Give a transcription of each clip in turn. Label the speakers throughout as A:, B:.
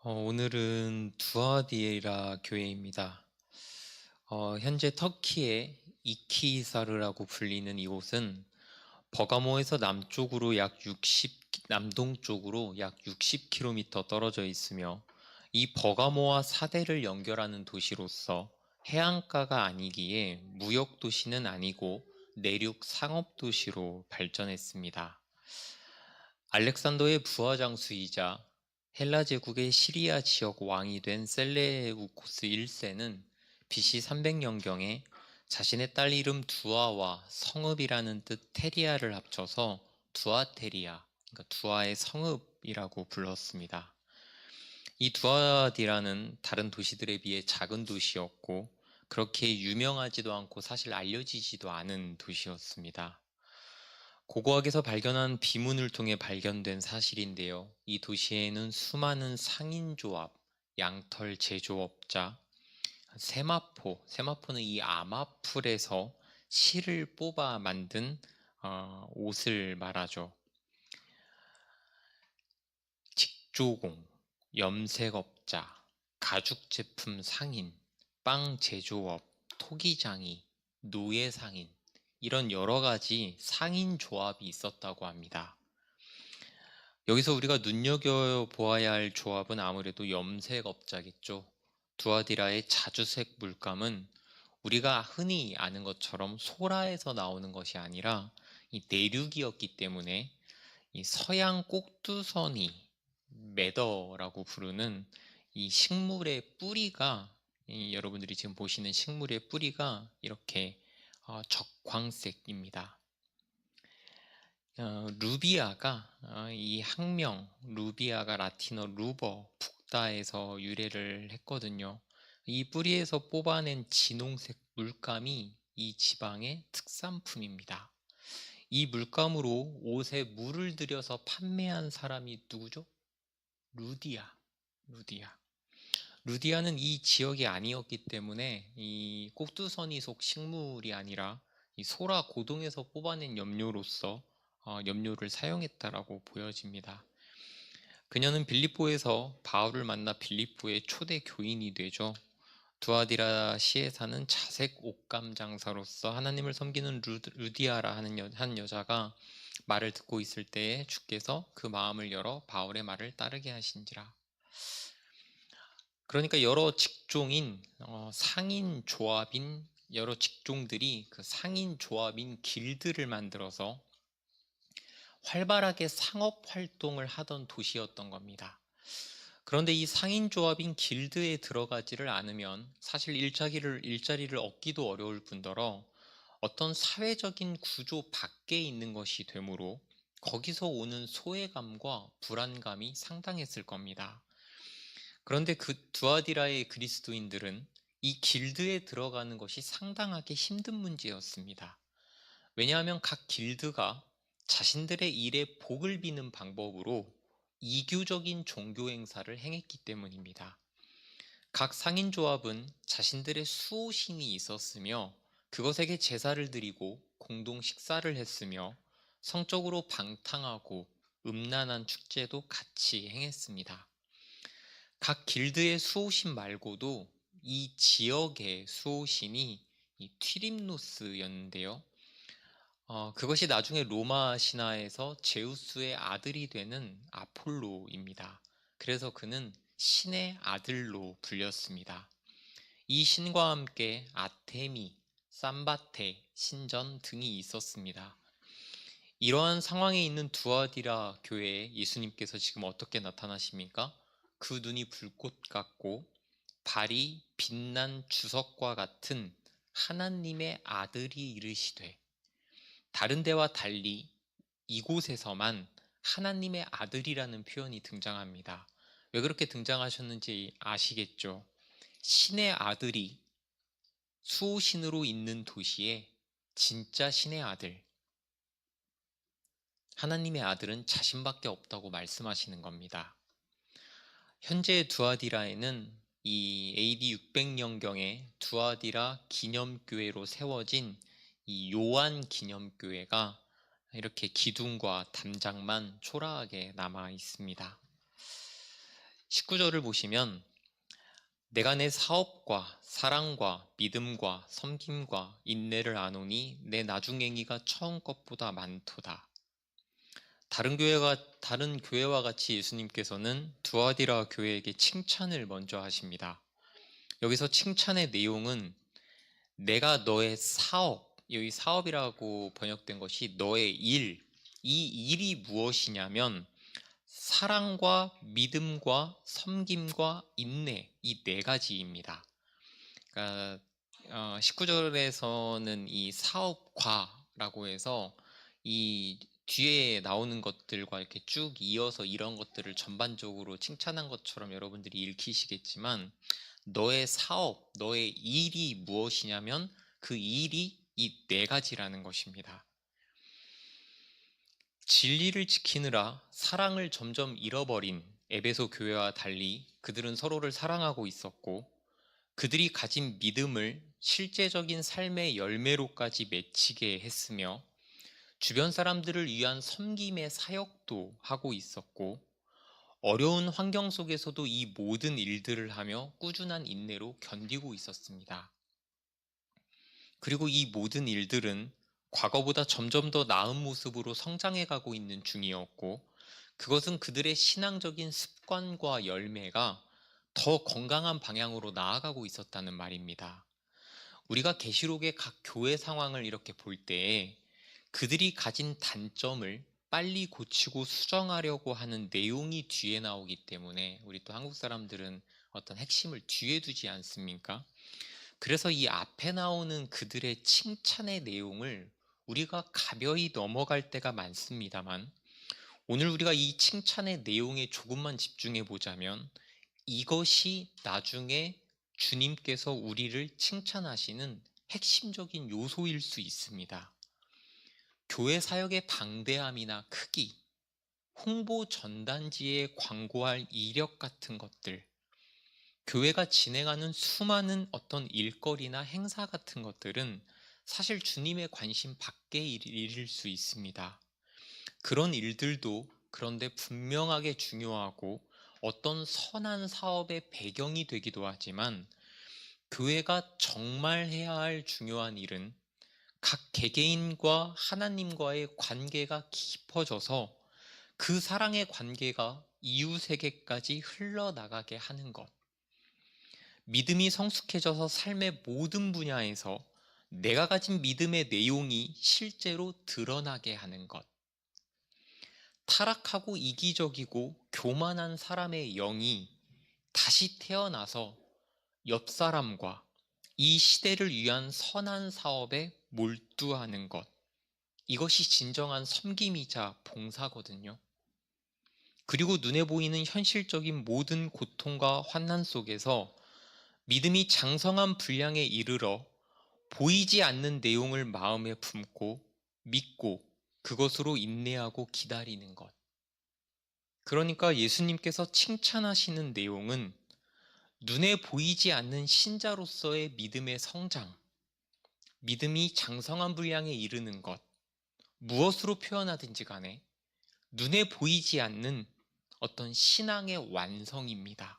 A: 오늘은 두아디라 교회입니다. 현재 터키의 이키히사르라고 불리는 이곳은 버가모에서 남동쪽으로 약 60km 떨어져 있으며 이 버가모와 사대를 연결하는 도시로서 해안가가 아니기에 무역 도시는 아니고 내륙 상업 도시로 발전했습니다. 알렉산더의 부하 장수이자 헬라 제국의 시리아 지역 왕이 된 셀레우코스 1세는 BC 300년경에 자신의 딸 이름 두아와 성읍이라는 뜻 테리아를 합쳐서 두아테리아, 그러니까 두아의 성읍이라고 불렀습니다. 이 두아디라는 다른 도시들에 비해 작은 도시였고 그렇게 유명하지도 않고 사실 알려지지도 않은 도시였습니다. 고고학에서 발견한 비문을 통해 발견된 사실인데요. 이 도시에는 수많은 상인조합, 양털 제조업자, 세마포는 이 아마풀에서 실을 뽑아 만든 옷을 말하죠. 직조공, 염색업자, 가죽제품 상인, 빵 제조업, 토기장이, 노예상인, 이런 여러 가지 상인 조합이 있었다고 합니다. 여기서 우리가 눈여겨보아야 할 조합은 아무래도 염색업자겠죠. 두아디라의 자주색 물감은 우리가 흔히 아는 것처럼 소라에서 나오는 것이 아니라 이 내륙이었기 때문에 이 서양 꼭두선이 매더라고 부르는 이 식물의 뿌리가 여러분들이 지금 보시는 식물의 뿌리가 이렇게 적광색입니다. 루비아가 이 학명 루비아가 라틴어 루버 북다에서 유래를 했거든요. 이 뿌리에서 뽑아낸 진홍색 물감이 이 지방의 특산품입니다. 이 물감으로 옷에 물을 들여서 판매한 사람이 누구죠? 루디아. 루디아는 이 지역이 아니었기 때문에 이 꼭두선이 속 식물이 아니라 이 소라 고동에서 뽑아낸 염료로서 염료를 사용했다라고 보여집니다. 그녀는 빌립보에서 바울을 만나 빌립보의 초대 교인이 되죠. 두아디라 시에 사는 자색 옷감 장사로서 하나님을 섬기는 루디아라 하는 한 여자가 말을 듣고 있을 때에 주께서 그 마음을 열어 바울의 말을 따르게 하신지라. 그러니까 여러 직종인 상인 조합인 여러 직종들이 그 상인 조합인 길드를 만들어서 활발하게 상업 활동을 하던 도시였던 겁니다. 그런데 이 상인 조합인 길드에 들어가지를 않으면 사실 일자리를 얻기도 어려울 뿐더러 어떤 사회적인 구조 밖에 있는 것이 되므로 거기서 오는 소외감과 불안감이 상당했을 겁니다. 그런데 그 두아디라의 그리스도인들은 이 길드에 들어가는 것이 상당하게 힘든 문제였습니다. 왜냐하면 각 길드가 자신들의 일에 복을 비는 방법으로 이교적인 종교 행사를 행했기 때문입니다. 각 상인조합은 자신들의 수호신이 있었으며 그것에게 제사를 드리고 공동 식사를 했으며 성적으로 방탕하고 음란한 축제도 같이 행했습니다. 각 길드의 수호신 말고도 이 지역의 수호신이 이 튀림노스였는데요. 그것이 나중에 로마 신화에서 제우스의 아들이 되는 아폴로입니다. 그래서 그는 신의 아들로 불렸습니다. 이 신과 함께 아테미, 삼바테, 신전 등이 있었습니다. 이러한 상황에 있는 두아디라 교회에 예수님께서 지금 어떻게 나타나십니까? 그 눈이 불꽃 같고 발이 빛난 주석과 같은 하나님의 아들이 이르시되, 다른 데와 달리 이곳에서만 하나님의 아들이라는 표현이 등장합니다. 왜 그렇게 등장하셨는지 아시겠죠? 신의 아들이 수호신으로 있는 도시에 진짜 신의 아들, 하나님의 아들은 자신밖에 없다고 말씀하시는 겁니다. 현재 두아디라에는 이 AD 600년경에 두아디라 기념교회로 세워진 이 요한 기념교회가 이렇게 기둥과 담장만 초라하게 남아 있습니다. 19절을 보시면 내가 내 사업과 사랑과 믿음과 섬김과 인내를 아노니 내 나중행위가 처음 것보다 많도다. 다른 교회와 같이 예수님께서는 두아디라 교회에게 칭찬을 먼저 하십니다. 여기서 칭찬의 내용은 내가 너의 사업, 여기 사업이라고 번역된 것이 너의 일, 이 일이 무엇이냐면 사랑과 믿음과 섬김과 인내, 이 네 가지입니다. 그러니까 19절에서는 이 사업과라고 해서 이 뒤에 나오는 것들과 이렇게 쭉 이어서 이런 것들을 전반적으로 칭찬한 것처럼 여러분들이 읽히시겠지만 너의 사업, 너의 일이 무엇이냐면 그 일이 이 네 가지라는 것입니다. 진리를 지키느라 사랑을 점점 잃어버린 에베소 교회와 달리 그들은 서로를 사랑하고 있었고 그들이 가진 믿음을 실제적인 삶의 열매로까지 맺히게 했으며 주변 사람들을 위한 섬김의 사역도 하고 있었고 어려운 환경 속에서도 이 모든 일들을 하며 꾸준한 인내로 견디고 있었습니다. 그리고 이 모든 일들은 과거보다 점점 더 나은 모습으로 성장해 가고 있는 중이었고 그것은 그들의 신앙적인 습관과 열매가 더 건강한 방향으로 나아가고 있었다는 말입니다. 우리가 계시록의 각 교회 상황을 이렇게 볼 때에 그들이 가진 단점을 빨리 고치고 수정하려고 하는 내용이 뒤에 나오기 때문에 우리 또 한국 사람들은 어떤 핵심을 뒤에 두지 않습니까? 그래서 이 앞에 나오는 그들의 칭찬의 내용을 우리가 가벼이 넘어갈 때가 많습니다만 오늘 우리가 이 칭찬의 내용에 조금만 집중해 보자면 이것이 나중에 주님께서 우리를 칭찬하시는 핵심적인 요소일 수 있습니다. 교회 사역의 방대함이나 크기, 홍보 전단지에 광고할 이력 같은 것들, 교회가 진행하는 수많은 어떤 일거리나 행사 같은 것들은 사실 주님의 관심 밖의 일일 수 있습니다. 그런 일들도 그런데 분명하게 중요하고 어떤 선한 사업의 배경이 되기도 하지만 교회가 정말 해야 할 중요한 일은 각 개개인과 하나님과의 관계가 깊어져서 그 사랑의 관계가 이웃에게까지 흘러나가게 하는 것. 믿음이 성숙해져서 삶의 모든 분야에서 내가 가진 믿음의 내용이 실제로 드러나게 하는 것. 타락하고 이기적이고 교만한 사람의 영이 다시 태어나서 옆 사람과 이 시대를 위한 선한 사업에 몰두하는 것. 이것이 진정한 섬김이자 봉사거든요. 그리고 눈에 보이는 현실적인 모든 고통과 환난 속에서 믿음이 장성한 분량에 이르러 보이지 않는 내용을 마음에 품고 믿고 그것으로 인내하고 기다리는 것. 그러니까 예수님께서 칭찬하시는 내용은 눈에 보이지 않는 신자로서의 믿음의 성장, 믿음이 장성한 분량에 이르는 것, 무엇으로 표현하든지 간에 눈에 보이지 않는 어떤 신앙의 완성입니다.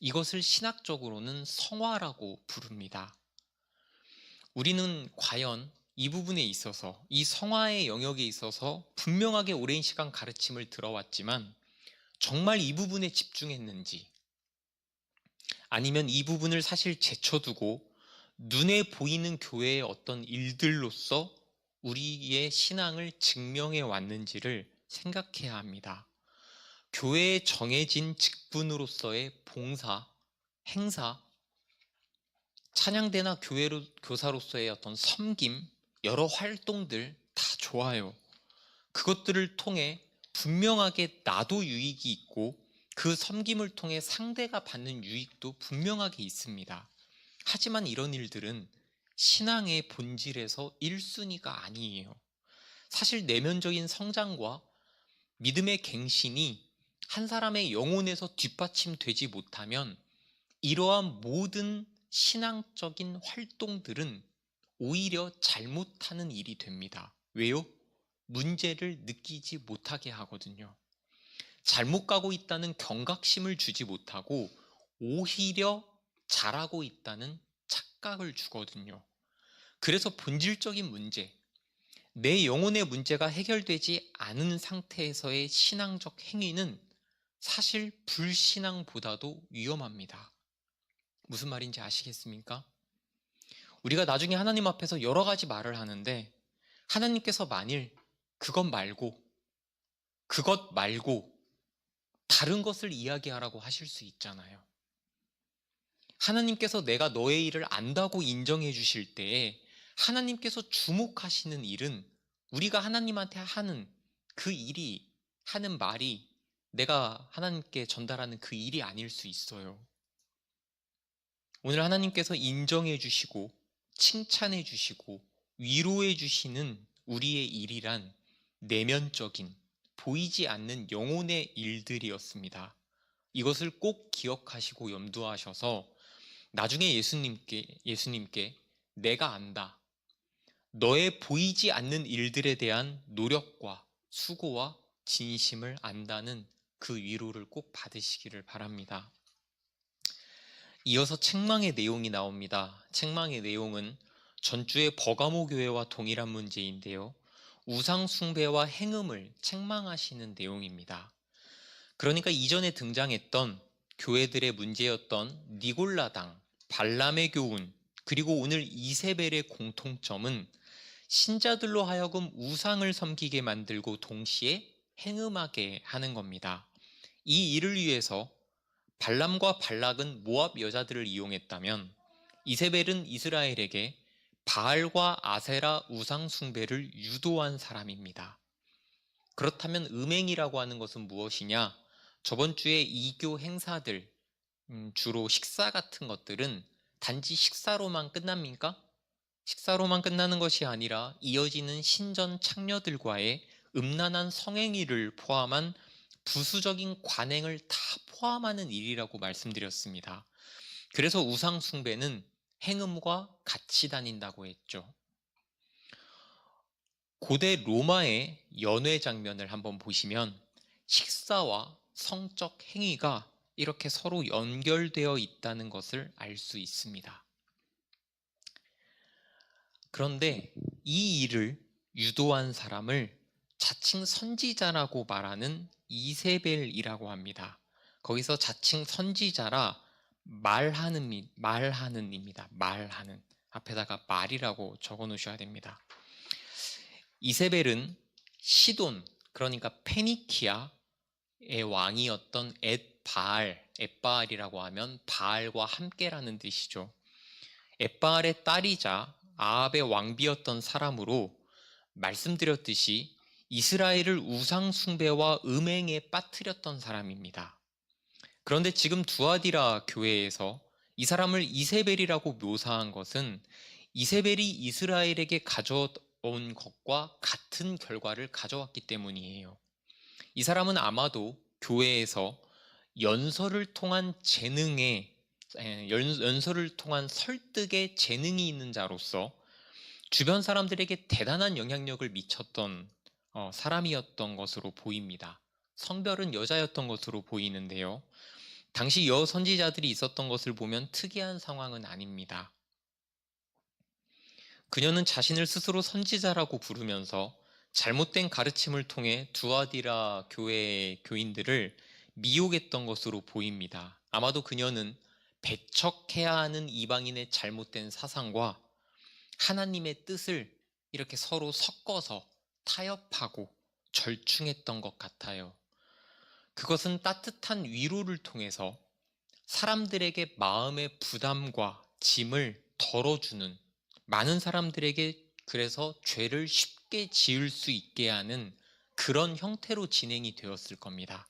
A: 이것을 신학적으로는 성화라고 부릅니다. 우리는 과연 이 부분에 있어서 이 성화의 영역에 있어서 분명하게 오랜 시간 가르침을 들어왔지만 정말 이 부분에 집중했는지 아니면 이 부분을 사실 제쳐두고 눈에 보이는 교회의 어떤 일들로서 우리의 신앙을 증명해 왔는지를 생각해야 합니다. 교회에 정해진 직분으로서의 봉사, 행사, 찬양대나 교사로서의 어떤 섬김, 여러 활동들 다 좋아요. 그것들을 통해 분명하게 나도 유익이 있고 그 섬김을 통해 상대가 받는 유익도 분명하게 있습니다. 하지만 이런 일들은 신앙의 본질에서 1순위가 아니에요. 사실 내면적인 성장과 믿음의 갱신이 한 사람의 영혼에서 뒷받침되지 못하면 이러한 모든 신앙적인 활동들은 오히려 잘못하는 일이 됩니다. 왜요? 문제를 느끼지 못하게 하거든요. 잘못 가고 있다는 경각심을 주지 못하고 오히려 잘하고 있다는 착각을 주거든요. 그래서 본질적인 문제, 내 영혼의 문제가 해결되지 않은 상태에서의 신앙적 행위는 사실 불신앙보다도 위험합니다. 무슨 말인지 아시겠습니까? 우리가 나중에 하나님 앞에서 여러 가지 말을 하는데 하나님께서 만일 그것 말고 다른 것을 이야기하라고 하실 수 있잖아요. 하나님께서 내가 너의 일을 안다고 인정해 주실 때에 하나님께서 주목하시는 일은 우리가 하나님한테 하는 그 일이, 하는 말이 내가 하나님께 전달하는 그 일이 아닐 수 있어요. 오늘 하나님께서 인정해 주시고 칭찬해 주시고 위로해 주시는 우리의 일이란 내면적인 보이지 않는 영혼의 일들이었습니다. 이것을 꼭 기억하시고 염두하셔서 나중에 예수님께 내가 안다, 너의 보이지 않는 일들에 대한 노력과 수고와 진심을 안다는 그 위로를 꼭 받으시기를 바랍니다. 이어서 책망의 내용이 나옵니다. 책망의 내용은 전주의 버가모 교회와 동일한 문제인데요. 우상 숭배와 행음을 책망하시는 내용입니다. 그러니까 이전에 등장했던 교회들의 문제였던 니골라당, 발람의 교훈, 그리고 오늘 이세벨의 공통점은 신자들로 하여금 우상을 섬기게 만들고 동시에 행음하게 하는 겁니다. 이 일을 위해서 발람과 발락은 모압 여자들을 이용했다면 이세벨은 이스라엘에게 바알과 아세라 우상 숭배를 유도한 사람입니다. 그렇다면 음행이라고 하는 것은 무엇이냐? 저번 주에 이교 행사들, 주로 식사 같은 것들은 단지 식사로만 끝납니까? 식사로만 끝나는 것이 아니라 이어지는 신전 창녀들과의 음란한 성행위를 포함한 부수적인 관행을 다 포함하는 일이라고 말씀드렸습니다. 그래서 우상 숭배는 행음과 같이 다닌다고 했죠. 고대 로마의 연회 장면을 한번 보시면 식사와 성적 행위가 이렇게 서로 연결되어 있다는 것을 알 수 있습니다. 그런데 이 일을 유도한 사람을 자칭 선지자라고 말하는 이세벨이라고 합니다. 거기서 자칭 선지자라 말하는입니다. 말하는. 앞에다가 말이라고 적어 놓으셔야 됩니다. 이세벨은 시돈, 그러니까 페니키아의 왕이었던 엣바알이라고 하면 바알과 함께라는 뜻이죠. 엣바알의 딸이자 아합의 왕비였던 사람으로 말씀드렸듯이 이스라엘을 우상 숭배와 음행에 빠뜨렸던 사람입니다. 그런데 지금 두아디라 교회에서 이 사람을 이세벨이라고 묘사한 것은 이세벨이 이스라엘에게 가져온 것과 같은 결과를 가져왔기 때문이에요. 이 사람은 아마도 교회에서 연설을 통한 설득에 재능이 있는 자로서 주변 사람들에게 대단한 영향력을 미쳤던 사람이었던 것으로 보입니다. 성별은 여자였던 것으로 보이는데요. 당시 여선지자들이 있었던 것을 보면 특이한 상황은 아닙니다. 그녀는 자신을 스스로 선지자라고 부르면서 잘못된 가르침을 통해 두아디라 교회의 교인들을 미혹했던 것으로 보입니다. 아마도 그녀는 배척해야 하는 이방인의 잘못된 사상과 하나님의 뜻을 이렇게 서로 섞어서 타협하고 절충했던 것 같아요. 그것은 따뜻한 위로를 통해서 사람들에게 마음의 부담과 짐을 덜어주는, 많은 사람들에게 그래서 죄를 쉽게 지을 수 있게 하는 그런 형태로 진행이 되었을 겁니다.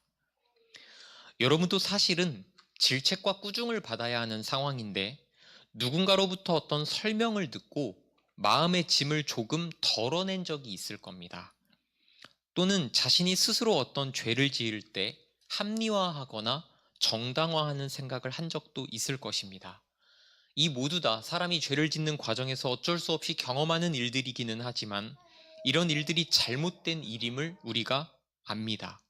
A: 여러분도 사실은 질책과 꾸중을 받아야 하는 상황인데 누군가로부터 어떤 설명을 듣고 마음의 짐을 조금 덜어낸 적이 있을 겁니다. 또는 자신이 스스로 어떤 죄를 지을 때 합리화하거나 정당화하는 생각을 한 적도 있을 것입니다. 이 모두 다 사람이 죄를 짓는 과정에서 어쩔 수 없이 경험하는 일들이기는 하지만 이런 일들이 잘못된 일임을 우리가 압니다.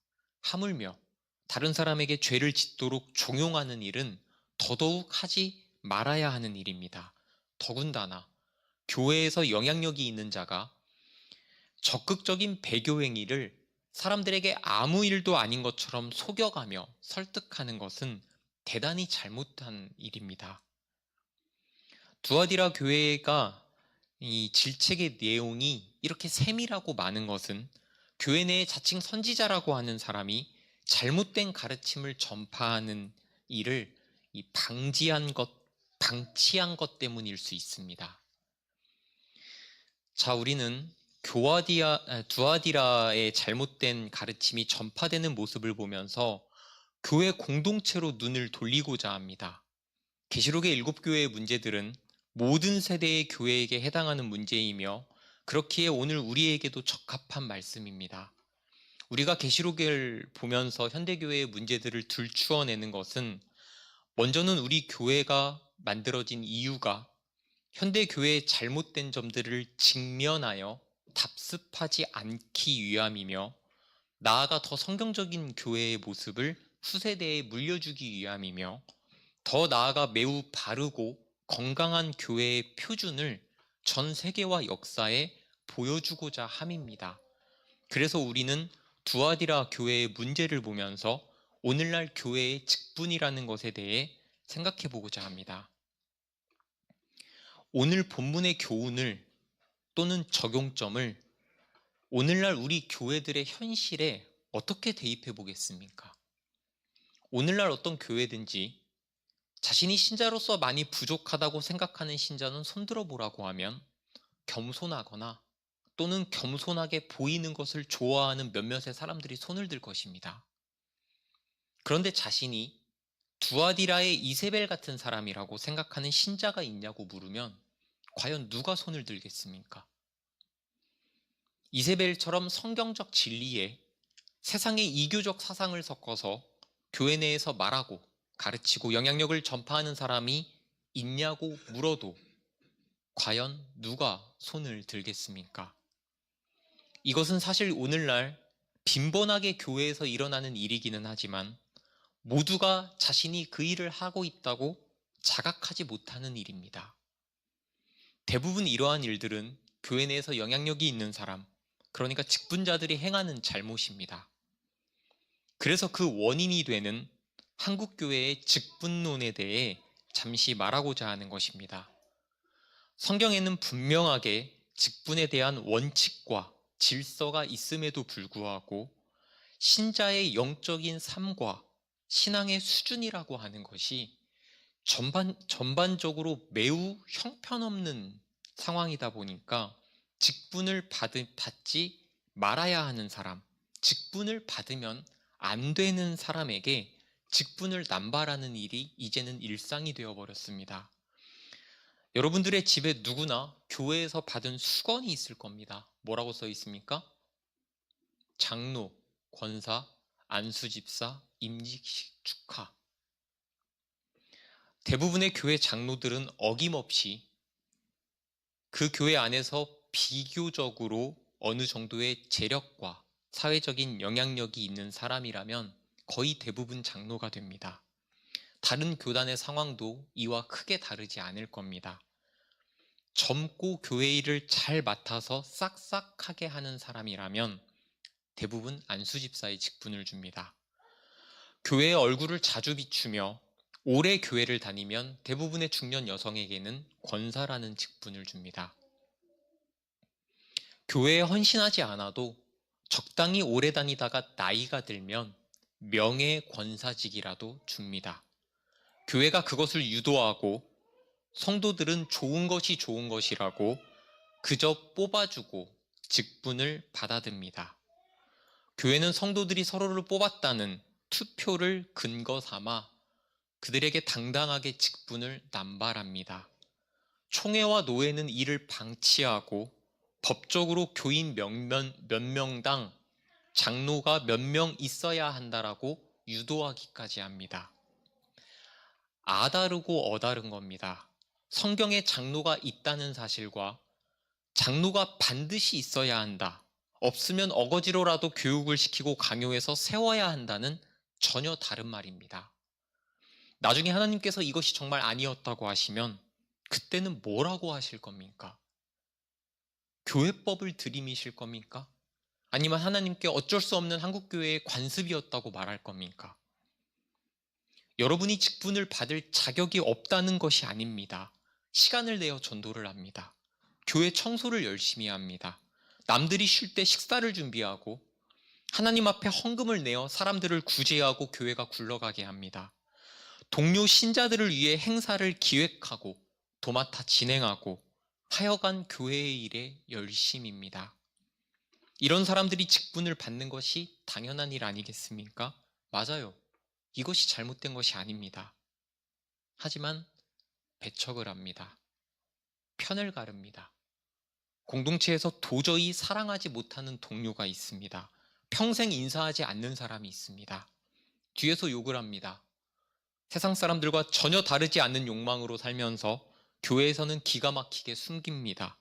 A: 하물며 다른 사람에게 죄를 짓도록 종용하는 일은 더더욱 하지 말아야 하는 일입니다. 더군다나 교회에서 영향력이 있는 자가 적극적인 배교 행위를 사람들에게 아무 일도 아닌 것처럼 속여가며 설득하는 것은 대단히 잘못한 일입니다. 두아디라 교회가 이 질책의 내용이 이렇게 세밀하고 많은 것은 교회 내에 자칭 선지자라고 하는 사람이 잘못된 가르침을 전파하는 일을 방치한 것 때문일 수 있습니다. 자, 우리는 두아디라의 잘못된 가르침이 전파되는 모습을 보면서 교회 공동체로 눈을 돌리고자 합니다. 계시록의 7교회의 문제들은 모든 세대의 교회에게 해당하는 문제이며 그렇기에 오늘 우리에게도 적합한 말씀입니다. 우리가 계시록을 보면서 현대교회의 문제들을 들추어내는 것은 먼저는 우리 교회가 만들어진 이유가 현대교회의 잘못된 점들을 직면하여 답습하지 않기 위함이며 나아가 더 성경적인 교회의 모습을 후세대에 물려주기 위함이며 더 나아가 매우 바르고 건강한 교회의 표준을 전 세계와 역사에 보여주고자 함입니다. 그래서 우리는 두아디라 교회의 문제를 보면서 오늘날 교회의 직분이라는 것에 대해 생각해 보고자 합니다. 오늘 본문의 교훈을 또는 적용점을 오늘날 우리 교회들의 현실에 어떻게 대입해 보겠습니까? 오늘날 어떤 교회든지 자신이 신자로서 많이 부족하다고 생각하는 신자는 손들어 보라고 하면 겸손하거나 또는 겸손하게 보이는 것을 좋아하는 몇몇의 사람들이 손을 들 것입니다. 그런데 자신이 두아디라의 이세벨 같은 사람이라고 생각하는 신자가 있냐고 물으면 과연 누가 손을 들겠습니까? 이세벨처럼 성경적 진리에 세상의 이교적 사상을 섞어서 교회 내에서 말하고 가르치고 영향력을 전파하는 사람이 있냐고 물어도 과연 누가 손을 들겠습니까? 이것은 사실 오늘날 빈번하게 교회에서 일어나는 일이기는 하지만 모두가 자신이 그 일을 하고 있다고 자각하지 못하는 일입니다. 대부분 이러한 일들은 교회 내에서 영향력이 있는 사람, 그러니까 직분자들이 행하는 잘못입니다. 그래서 그 원인이 되는 한국교회의 직분론에 대해 잠시 말하고자 하는 것입니다. 성경에는 분명하게 직분에 대한 원칙과 질서가 있음에도 불구하고 신자의 영적인 삶과 신앙의 수준이라고 하는 것이 전반적으로 매우 형편없는 상황이다 보니까 직분을 받지 말아야 하는 사람, 직분을 받으면 안 되는 사람에게 직분을 남발하는 일이 이제는 일상이 되어버렸습니다. 여러분들의 집에 누구나 교회에서 받은 수건이 있을 겁니다. 뭐라고 써 있습니까? 장로, 권사, 안수집사, 임직식 축하. 대부분의 교회 장로들은 어김없이 그 교회 안에서 비교적으로 어느 정도의 재력과 사회적인 영향력이 있는 사람이라면 거의 대부분 장로가 됩니다. 다른 교단의 상황도 이와 크게 다르지 않을 겁니다. 젊고 교회 일을 잘 맡아서 싹싹하게 하는 사람이라면 대부분 안수집사의 직분을 줍니다. 교회의 얼굴을 자주 비추며 오래 교회를 다니면 대부분의 중년 여성에게는 권사라는 직분을 줍니다. 교회에 헌신하지 않아도 적당히 오래 다니다가 나이가 들면 명예 권사직이라도 줍니다. 교회가 그것을 유도하고 성도들은 좋은 것이 좋은 것이라고 그저 뽑아주고 직분을 받아듭니다. 교회는 성도들이 서로를 뽑았다는 투표를 근거 삼아 그들에게 당당하게 직분을 남발합니다. 총회와 노회는 이를 방치하고 법적으로 교인 몇 명당 장로가 몇 명 있어야 한다라고 유도하기까지 합니다. 아다르고 어다른 겁니다. 성경에 장로가 있다는 사실과 장로가 반드시 있어야 한다. 없으면 어거지로라도 교육을 시키고 강요해서 세워야 한다는 전혀 다른 말입니다. 나중에 하나님께서 이것이 정말 아니었다고 하시면 그때는 뭐라고 하실 겁니까? 교회법을 들이미실 겁니까? 아니면 하나님께 어쩔 수 없는 한국교회의 관습이었다고 말할 겁니까? 여러분이 직분을 받을 자격이 없다는 것이 아닙니다. 시간을 내어 전도를 합니다. 교회 청소를 열심히 합니다. 남들이 쉴 때 식사를 준비하고 하나님 앞에 헌금을 내어 사람들을 구제하고 교회가 굴러가게 합니다. 동료 신자들을 위해 행사를 기획하고 도맡아 진행하고 하여간 교회의 일에 열심입니다. 이런 사람들이 직분을 받는 것이 당연한 일 아니겠습니까? 맞아요. 이것이 잘못된 것이 아닙니다. 하지만 배척을 합니다. 편을 가릅니다. 공동체에서 도저히 사랑하지 못하는 동료가 있습니다. 평생 인사하지 않는 사람이 있습니다. 뒤에서 욕을 합니다. 세상 사람들과 전혀 다르지 않는 욕망으로 살면서 교회에서는 기가 막히게 숨깁니다.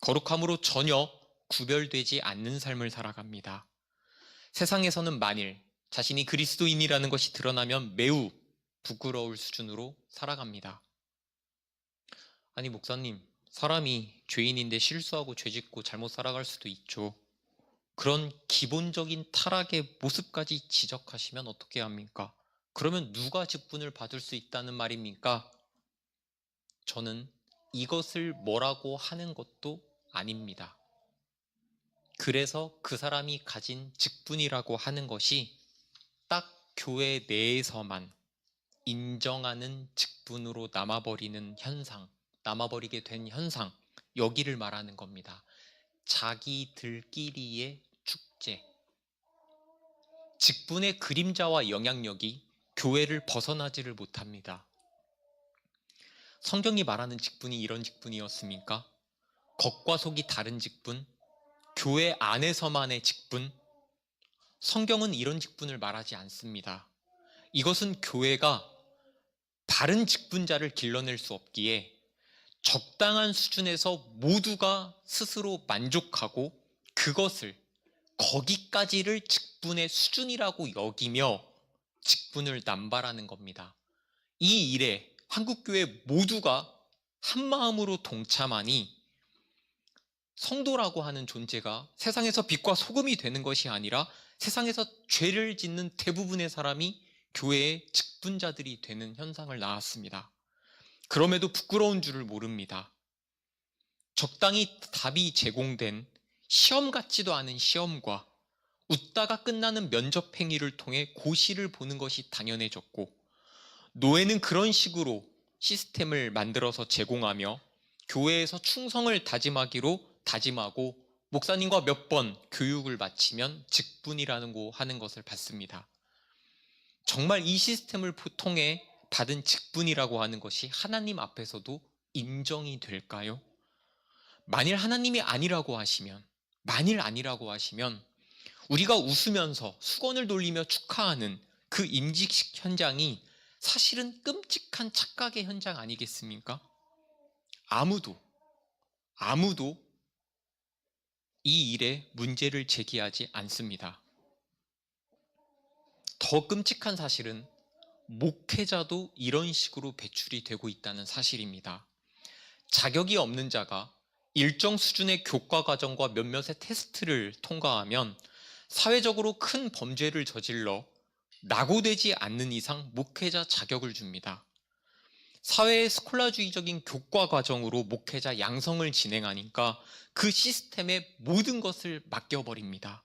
A: 거룩함으로 전혀 구별되지 않는 삶을 살아갑니다. 세상에서는 만일 자신이 그리스도인이라는 것이 드러나면 매우 부끄러울 수준으로 살아갑니다. 아니, 목사님, 사람이 죄인인데 실수하고 죄짓고 잘못 살아갈 수도 있죠. 그런 기본적인 타락의 모습까지 지적하시면 어떻게 합니까? 그러면 누가 직분을 받을 수 있다는 말입니까? 저는 이것을 뭐라고 하는 것도 아닙니다. 그래서 그 사람이 가진 직분이라고 하는 것이 딱 교회 내에서만 인정하는 직분으로 남아버리게 된 현상, 여기를 말하는 겁니다. 자기들끼리의 축제. 직분의 그림자와 영향력이 교회를 벗어나지를 못합니다. 성경이 말하는 직분이 이런 직분이었습니까? 겉과 속이 다른 직분, 교회 안에서만의 직분. 성경은 이런 직분을 말하지 않습니다. 이것은 교회가 바른 직분자를 길러낼 수 없기에 적당한 수준에서 모두가 스스로 만족하고 그것을 거기까지를 직분의 수준이라고 여기며 직분을 남발하는 겁니다. 이 일에 한국교회 모두가 한마음으로 동참하니 성도라고 하는 존재가 세상에서 빛과 소금이 되는 것이 아니라 세상에서 죄를 짓는 대부분의 사람이 교회의 직분자들이 되는 현상을 낳았습니다. 그럼에도 부끄러운 줄을 모릅니다. 적당히 답이 제공된 시험 같지도 않은 시험과 웃다가 끝나는 면접 행위를 통해 고시를 보는 것이 당연해졌고, 노예는 그런 식으로 시스템을 만들어서 제공하며 교회에서 충성을 다짐하고 목사님과 몇 번 교육을 마치면 직분이라는 하는 것을 받습니다. 정말 이 시스템을 통해 받은 직분이라고 하는 것이 하나님 앞에서도 인정이 될까요? 만일 아니라고 하시면 우리가 웃으면서 수건을 돌리며 축하하는 그 임직식 현장이 사실은 끔찍한 착각의 현장 아니겠습니까? 아무도 이 일에 문제를 제기하지 않습니다. 더 끔찍한 사실은 목회자도 이런 식으로 배출이 되고 있다는 사실입니다. 자격이 없는 자가 일정 수준의 교과 과정과 몇몇의 테스트를 통과하면 사회적으로 큰 범죄를 저질러 낙오되지 않는 이상 목회자 자격을 줍니다. 사회의 스콜라주의적인 교과 과정으로 목회자 양성을 진행하니까 그 시스템에 모든 것을 맡겨버립니다.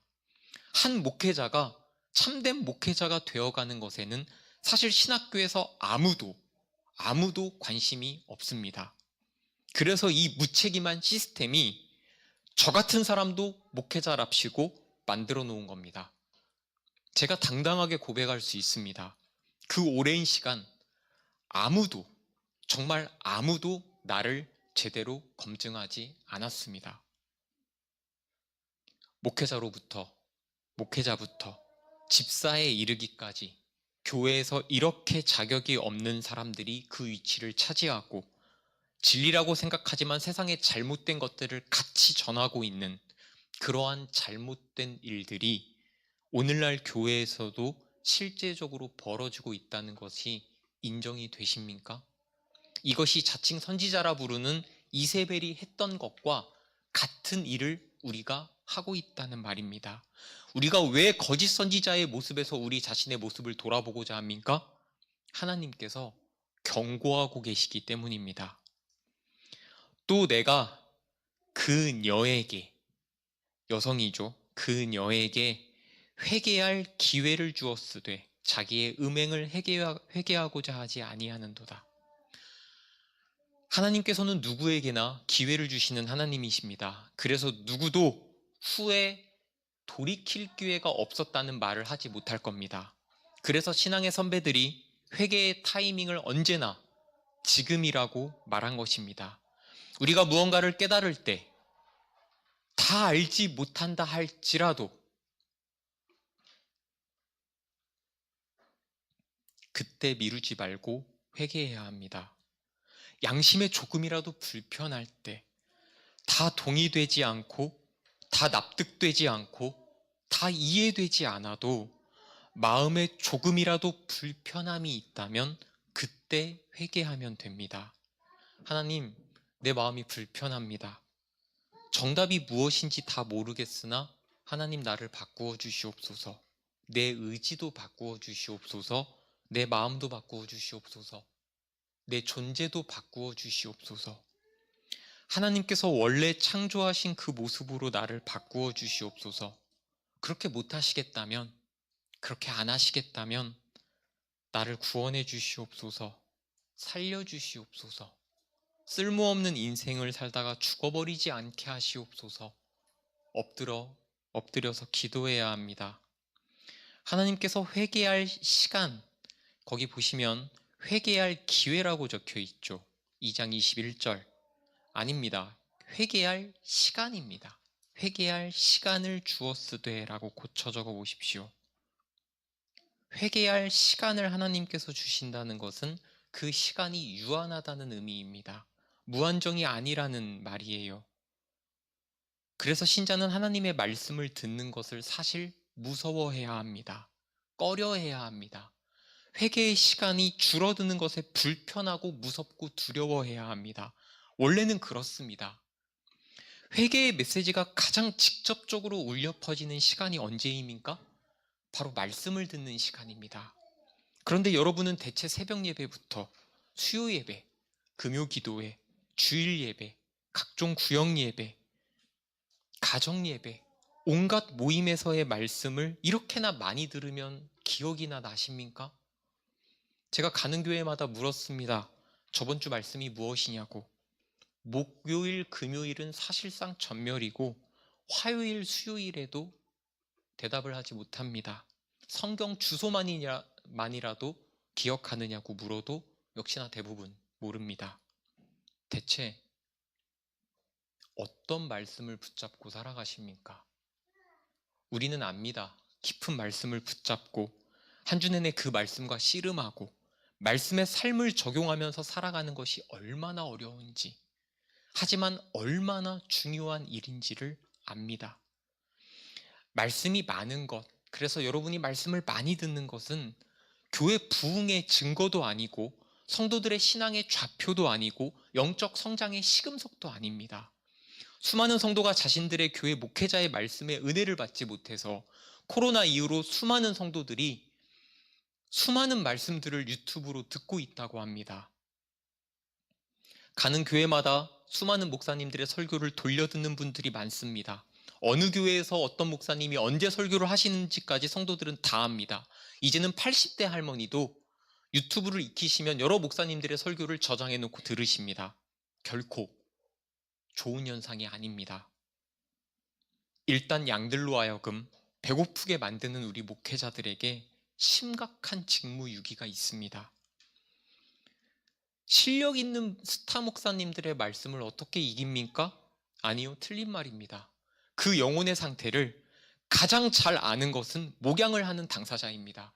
A: 한 목회자가 참된 목회자가 되어가는 것에는 사실 신학교에서 아무도 관심이 없습니다. 그래서 이 무책임한 시스템이 저 같은 사람도 목회자랍시고 만들어 놓은 겁니다. 제가 당당하게 고백할 수 있습니다. 그 오랜 시간 정말 아무도 나를 제대로 검증하지 않았습니다. 목회자부터 집사에 이르기까지 교회에서 이렇게 자격이 없는 사람들이 그 위치를 차지하고 진리라고 생각하지만 세상에 잘못된 것들을 같이 전하고 있는 그러한 잘못된 일들이 오늘날 교회에서도 실제적으로 벌어지고 있다는 것이 인정이 되십니까? 이것이 자칭 선지자라 부르는 이세벨이 했던 것과 같은 일을 우리가 하고 있다는 말입니다. 우리가 왜 거짓 선지자의 모습에서 우리 자신의 모습을 돌아보고자 합니까? 하나님께서 경고하고 계시기 때문입니다. 또 내가 그녀에게, 여성이죠, 그녀에게 회개할 기회를 주었으되 자기의 음행을 회개하고자 하지 아니하는도다. 하나님께서는 누구에게나 기회를 주시는 하나님이십니다. 그래서 누구도 후에 돌이킬 기회가 없었다는 말을 하지 못할 겁니다. 그래서 신앙의 선배들이 회개의 타이밍을 언제나 지금이라고 말한 것입니다. 우리가 무언가를 깨달을 때 다 알지 못한다 할지라도 그때 미루지 말고 회개해야 합니다. 양심에 조금이라도 불편할 때, 다 동의되지 않고, 다 납득되지 않고, 다 이해되지 않아도 마음에 조금이라도 불편함이 있다면 그때 회개하면 됩니다. 하나님, 내 마음이 불편합니다. 정답이 무엇인지 다 모르겠으나 하나님 나를 바꾸어 주시옵소서. 내 의지도 바꾸어 주시옵소서. 내 마음도 바꾸어 주시옵소서. 내 존재도 바꾸어 주시옵소서. 하나님께서 원래 창조하신 그 모습으로 나를 바꾸어 주시옵소서. 그렇게 못하시겠다면, 그렇게 안 하시겠다면 나를 구원해 주시옵소서. 살려 주시옵소서. 쓸모없는 인생을 살다가 죽어버리지 않게 하시옵소서. 엎드려서 기도해야 합니다. 하나님께서 회개할 시간, 거기 보시면 회개할 기회라고 적혀 있죠. 2장 21절. 아닙니다. 회개할 시간입니다. 회개할 시간을 주었으되 라고 고쳐 적어 보십시오. 회개할 시간을 하나님께서 주신다는 것은 그 시간이 유한하다는 의미입니다. 무한정이 아니라는 말이에요. 그래서 신자는 하나님의 말씀을 듣는 것을 사실 무서워해야 합니다. 꺼려해야 합니다. 회개의 시간이 줄어드는 것에 불편하고 무섭고 두려워해야 합니다. 원래는 그렇습니다. 회개의 메시지가 가장 직접적으로 울려 퍼지는 시간이 언제입니까? 바로 말씀을 듣는 시간입니다. 그런데 여러분은 대체 새벽 예배부터 수요 예배, 금요 기도회, 주일 예배, 각종 구역 예배, 가정 예배, 온갖 모임에서의 말씀을 이렇게나 많이 들으면 기억이나 나십니까? 제가 가는 교회마다 물었습니다. 저번 주 말씀이 무엇이냐고. 목요일, 금요일은 사실상 전멸이고 화요일, 수요일에도 대답을 하지 못합니다. 성경 주소만이라도 기억하느냐고 물어도 역시나 대부분 모릅니다. 대체 어떤 말씀을 붙잡고 살아가십니까? 우리는 압니다. 깊은 말씀을 붙잡고 한 주 내내 그 말씀과 씨름하고 말씀의 삶을 적용하면서 살아가는 것이 얼마나 어려운지, 하지만 얼마나 중요한 일인지를 압니다. 말씀이 많은 것, 그래서 여러분이 말씀을 많이 듣는 것은 교회 부흥의 증거도 아니고 성도들의 신앙의 좌표도 아니고 영적 성장의 시금석도 아닙니다. 수많은 성도가 자신들의 교회 목회자의 말씀에 은혜를 받지 못해서 코로나 이후로 수많은 성도들이 수많은 말씀들을 유튜브로 듣고 있다고 합니다. 가는 교회마다 수많은 목사님들의 설교를 돌려듣는 분들이 많습니다. 어느 교회에서 어떤 목사님이 언제 설교를 하시는지까지 성도들은 다 압니다. 이제는 80대 할머니도 유튜브를 익히시면 여러 목사님들의 설교를 저장해 놓고 들으십니다. 결코 좋은 현상이 아닙니다. 일단 양들로 하여금 배고프게 만드는 우리 목회자들에게 심각한 직무유기가 있습니다. 실력 있는 스타 목사님들의 말씀을 어떻게 이깁니까? 아니요, 틀린 말입니다. 그 영혼의 상태를 가장 잘 아는 것은 목양을 하는 당사자입니다.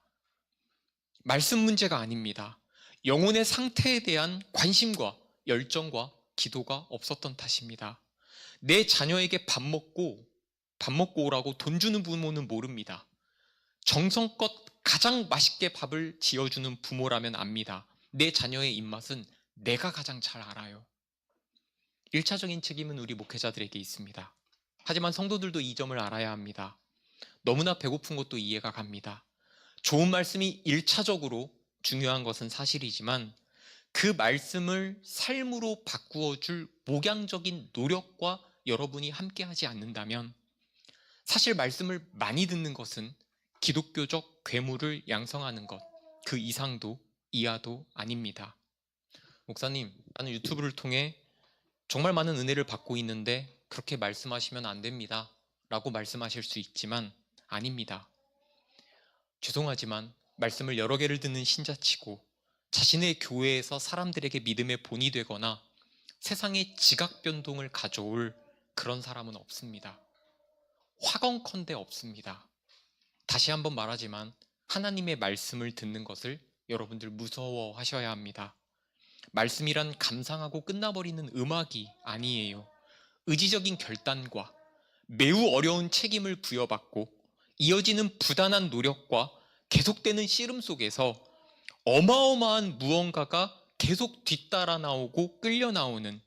A: 말씀 문제가 아닙니다. 영혼의 상태에 대한 관심과 열정과 기도가 없었던 탓입니다. 내 자녀에게 밥 먹고 오라고 돈 주는 부모는 모릅니다. 정성껏 가장 맛있게 밥을 지어주는 부모라면 압니다. 내 자녀의 입맛은 내가 가장 잘 알아요. 1차적인 책임은 우리 목회자들에게 있습니다. 하지만 성도들도 이 점을 알아야 합니다. 너무나 배고픈 것도 이해가 갑니다. 좋은 말씀이 1차적으로 중요한 것은 사실이지만 그 말씀을 삶으로 바꾸어 줄 목양적인 노력과 여러분이 함께하지 않는다면 사실 말씀을 많이 듣는 것은 기독교적 괴물을 양성하는 것, 그 이상도 이하도 아닙니다. 목사님, 나는 유튜브를 통해 정말 많은 은혜를 받고 있는데 그렇게 말씀하시면 안 됩니다. 라고 말씀하실 수 있지만 아닙니다. 죄송하지만 말씀을 여러 개를 듣는 신자치고 자신의 교회에서 사람들에게 믿음의 본이 되거나 세상의 지각 변동을 가져올 그런 사람은 없습니다. 화건컨대 없습니다. 다시 한번 말하지만 하나님의 말씀을 듣는 것을 여러분들 무서워하셔야 합니다. 말씀이란 감상하고 끝나버리는 음악이 아니에요. 의지적인 결단과 매우 어려운 책임을 부여받고 이어지는 부단한 노력과 계속되는 씨름 속에서 어마어마한 무언가가 계속 뒤따라 나오고 끌려 나오는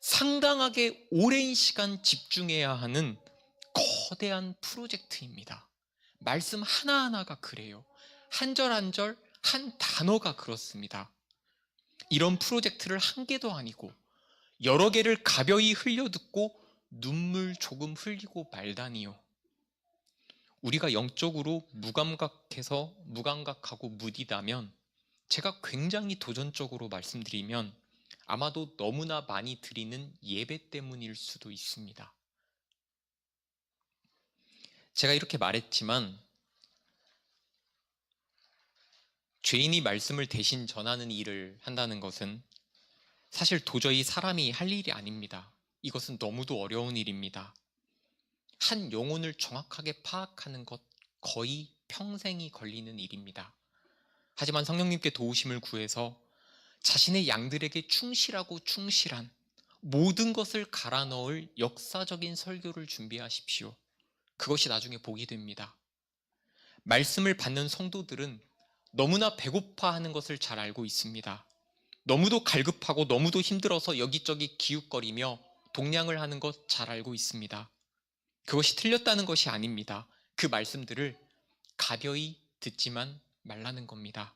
A: 상당하게 오랜 시간 집중해야 하는 거대한 프로젝트입니다. 말씀 하나하나가 그래요. 한 절 한 절, 한 단어가 그렇습니다. 이런 프로젝트를 한 개도 아니고 여러 개를 가벼이 흘려듣고 눈물 조금 흘리고 말다니요. 우리가 영적으로 무감각하고 무디다면 제가 굉장히 도전적으로 말씀드리면 아마도 너무나 많이 드리는 예배 때문일 수도 있습니다. 제가 이렇게 말했지만 죄인이 말씀을 대신 전하는 일을 한다는 것은 사실 도저히 사람이 할 일이 아닙니다. 이것은 너무도 어려운 일입니다. 한 영혼을 정확하게 파악하는 것 거의 평생이 걸리는 일입니다. 하지만 성령님께 도우심을 구해서 자신의 양들에게 충실하고 충실한 모든 것을 갈아 넣을 역사적인 설교를 준비하십시오. 그것이 나중에 복이 됩니다. 말씀을 받는 성도들은 너무나 배고파하는 것을 잘 알고 있습니다. 너무도 갈급하고 너무도 힘들어서 여기저기 기웃거리며 동냥을 하는 것 잘 알고 있습니다. 그것이 틀렸다는 것이 아닙니다. 그 말씀들을 가벼이 듣지만 말라는 겁니다.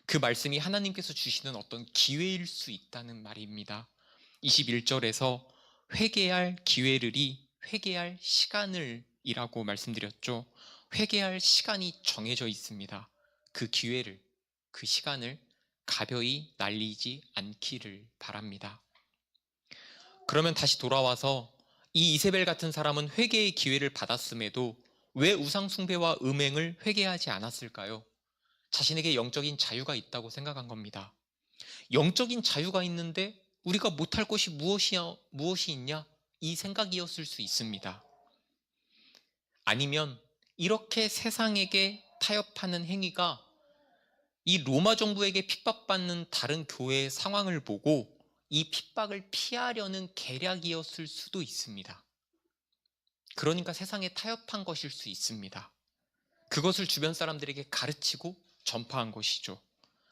A: 그 말씀이 하나님께서 주시는 어떤 기회일 수 있다는 말입니다. 21절에서 회개할 기회를이 회개할 시간을 이라고 말씀드렸죠. 회개할 시간이 정해져 있습니다. 그 기회를, 그 시간을 가벼이 날리지 않기를 바랍니다. 그러면 다시 돌아와서 이 이세벨 같은 사람은 회개의 기회를 받았음에도 왜 우상숭배와 음행을 회개하지 않았을까요? 자신에게 영적인 자유가 있다고 생각한 겁니다. 영적인 자유가 있는데 우리가 못할 것이 무엇이 있냐? 이 생각이었을 수 있습니다. 아니면 이렇게 세상에게 타협하는 행위가 이 로마 정부에게 핍박받는 다른 교회의 상황을 보고 이 핍박을 피하려는 계략이었을 수도 있습니다. 그러니까 세상에 타협한 것일 수 있습니다. 그것을 주변 사람들에게 가르치고 전파한 것이죠.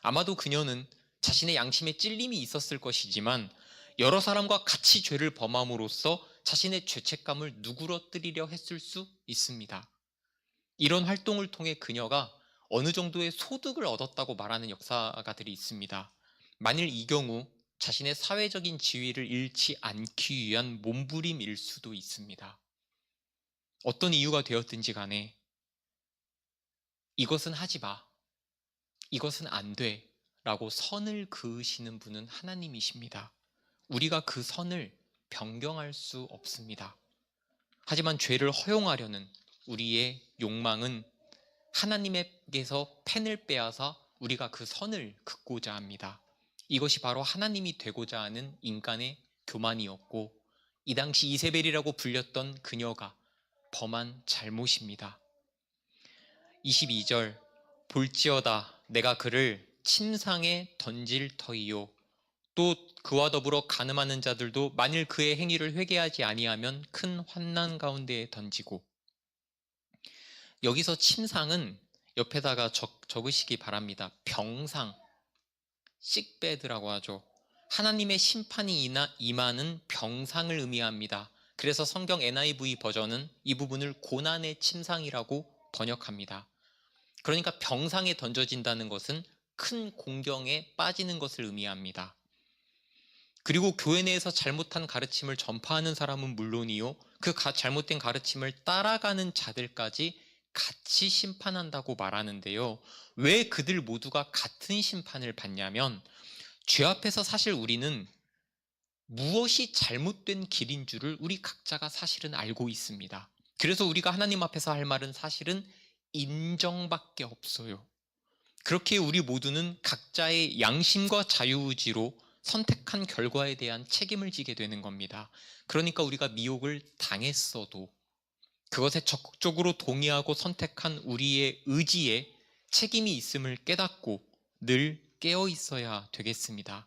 A: 아마도 그녀는 자신의 양심에 찔림이 있었을 것이지만 여러 사람과 같이 죄를 범함으로써 자신의 죄책감을 누그러뜨리려 했을 수 있습니다. 이런 활동을 통해 그녀가 어느 정도의 소득을 얻었다고 말하는 역사가들이 있습니다. 만일 이 경우 자신의 사회적인 지위를 잃지 않기 위한 몸부림일 수도 있습니다. 어떤 이유가 되었든지 간에 이것은 하지 마, 이것은 안 돼 라고 선을 그으시는 분은 하나님이십니다. 우리가 그 선을 변경할 수 없습니다. 하지만 죄를 허용하려는 우리의 욕망은 하나님에게서 펜을 빼앗아 우리가 그 선을 긋고자 합니다. 이것이 바로 하나님이 되고자 하는 인간의 교만이었고 이 당시 이세벨이라고 불렸던 그녀가 범한 잘못입니다. 22절 볼지어다 내가 그를 침상에 던질 터이요 또 그와 더불어 간음하는 자들도 만일 그의 행위를 회개하지 아니하면 큰 환난 가운데에 던지고 여기서 침상은 옆에다가 적으시기 바랍니다. 병상, sickbed라고 하죠. 하나님의 심판이 임하는 병상을 의미합니다. 그래서 성경 NIV 버전은 이 부분을 고난의 침상이라고 번역합니다. 그러니까 병상에 던져진다는 것은 큰 공경에 빠지는 것을 의미합니다. 그리고 교회 내에서 잘못한 가르침을 전파하는 사람은 물론이요, 그 잘못된 가르침을 따라가는 자들까지 같이 심판한다고 말하는데요. 왜 그들 모두가 같은 심판을 받냐면, 죄 앞에서 사실 우리는 무엇이 잘못된 길인 줄을 우리 각자가 사실은 알고 있습니다. 그래서 우리가 하나님 앞에서 할 말은 사실은 인정밖에 없어요. 그렇게 우리 모두는 각자의 양심과 자유의지로 선택한 결과에 대한 책임을 지게 되는 겁니다. 그러니까 우리가 미혹을 당했어도 그것에 적극적으로 동의하고 선택한 우리의 의지에 책임이 있음을 깨닫고 늘 깨어 있어야 되겠습니다.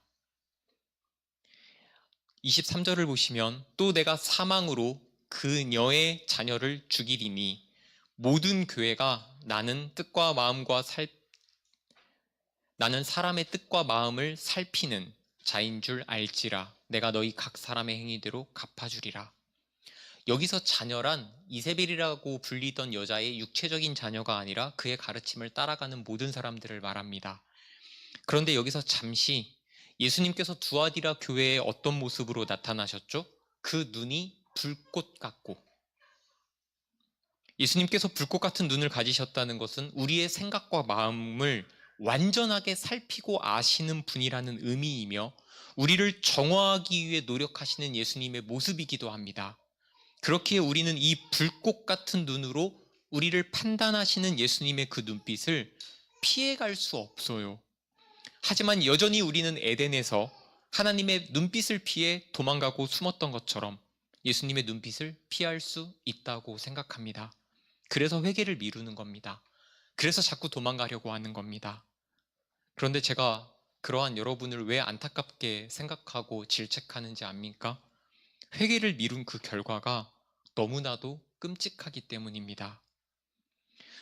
A: 23절을 보시면 또 내가 사망으로 그녀의 자녀를 죽이리니 모든 교회가 나는 사람의 뜻과 마음을 살피는 자인 줄 알지라. 내가 너희 각 사람의 행위대로 갚아주리라. 여기서 자녀란 이세벨이라고 불리던 여자의 육체적인 자녀가 아니라 그의 가르침을 따라가는 모든 사람들을 말합니다. 그런데 여기서 잠시 예수님께서 두아디라 교회의 어떤 모습으로 나타나셨죠? 그 눈이 불꽃 같고, 예수님께서 불꽃 같은 눈을 가지셨다는 것은 우리의 생각과 마음을 완전하게 살피고 아시는 분이라는 의미이며 우리를 정화하기 위해 노력하시는 예수님의 모습이기도 합니다. 그렇기에 우리는 이 불꽃 같은 눈으로 우리를 판단하시는 예수님의 그 눈빛을 피해갈 수 없어요. 하지만 여전히 우리는 에덴에서 하나님의 눈빛을 피해 도망가고 숨었던 것처럼 예수님의 눈빛을 피할 수 있다고 생각합니다. 그래서 회개를 미루는 겁니다. 그래서 자꾸 도망가려고 하는 겁니다. 그런데 제가 그러한 여러분을 왜 안타깝게 생각하고 질책하는지 압니까? 회개를 미룬 그 결과가 너무나도 끔찍하기 때문입니다.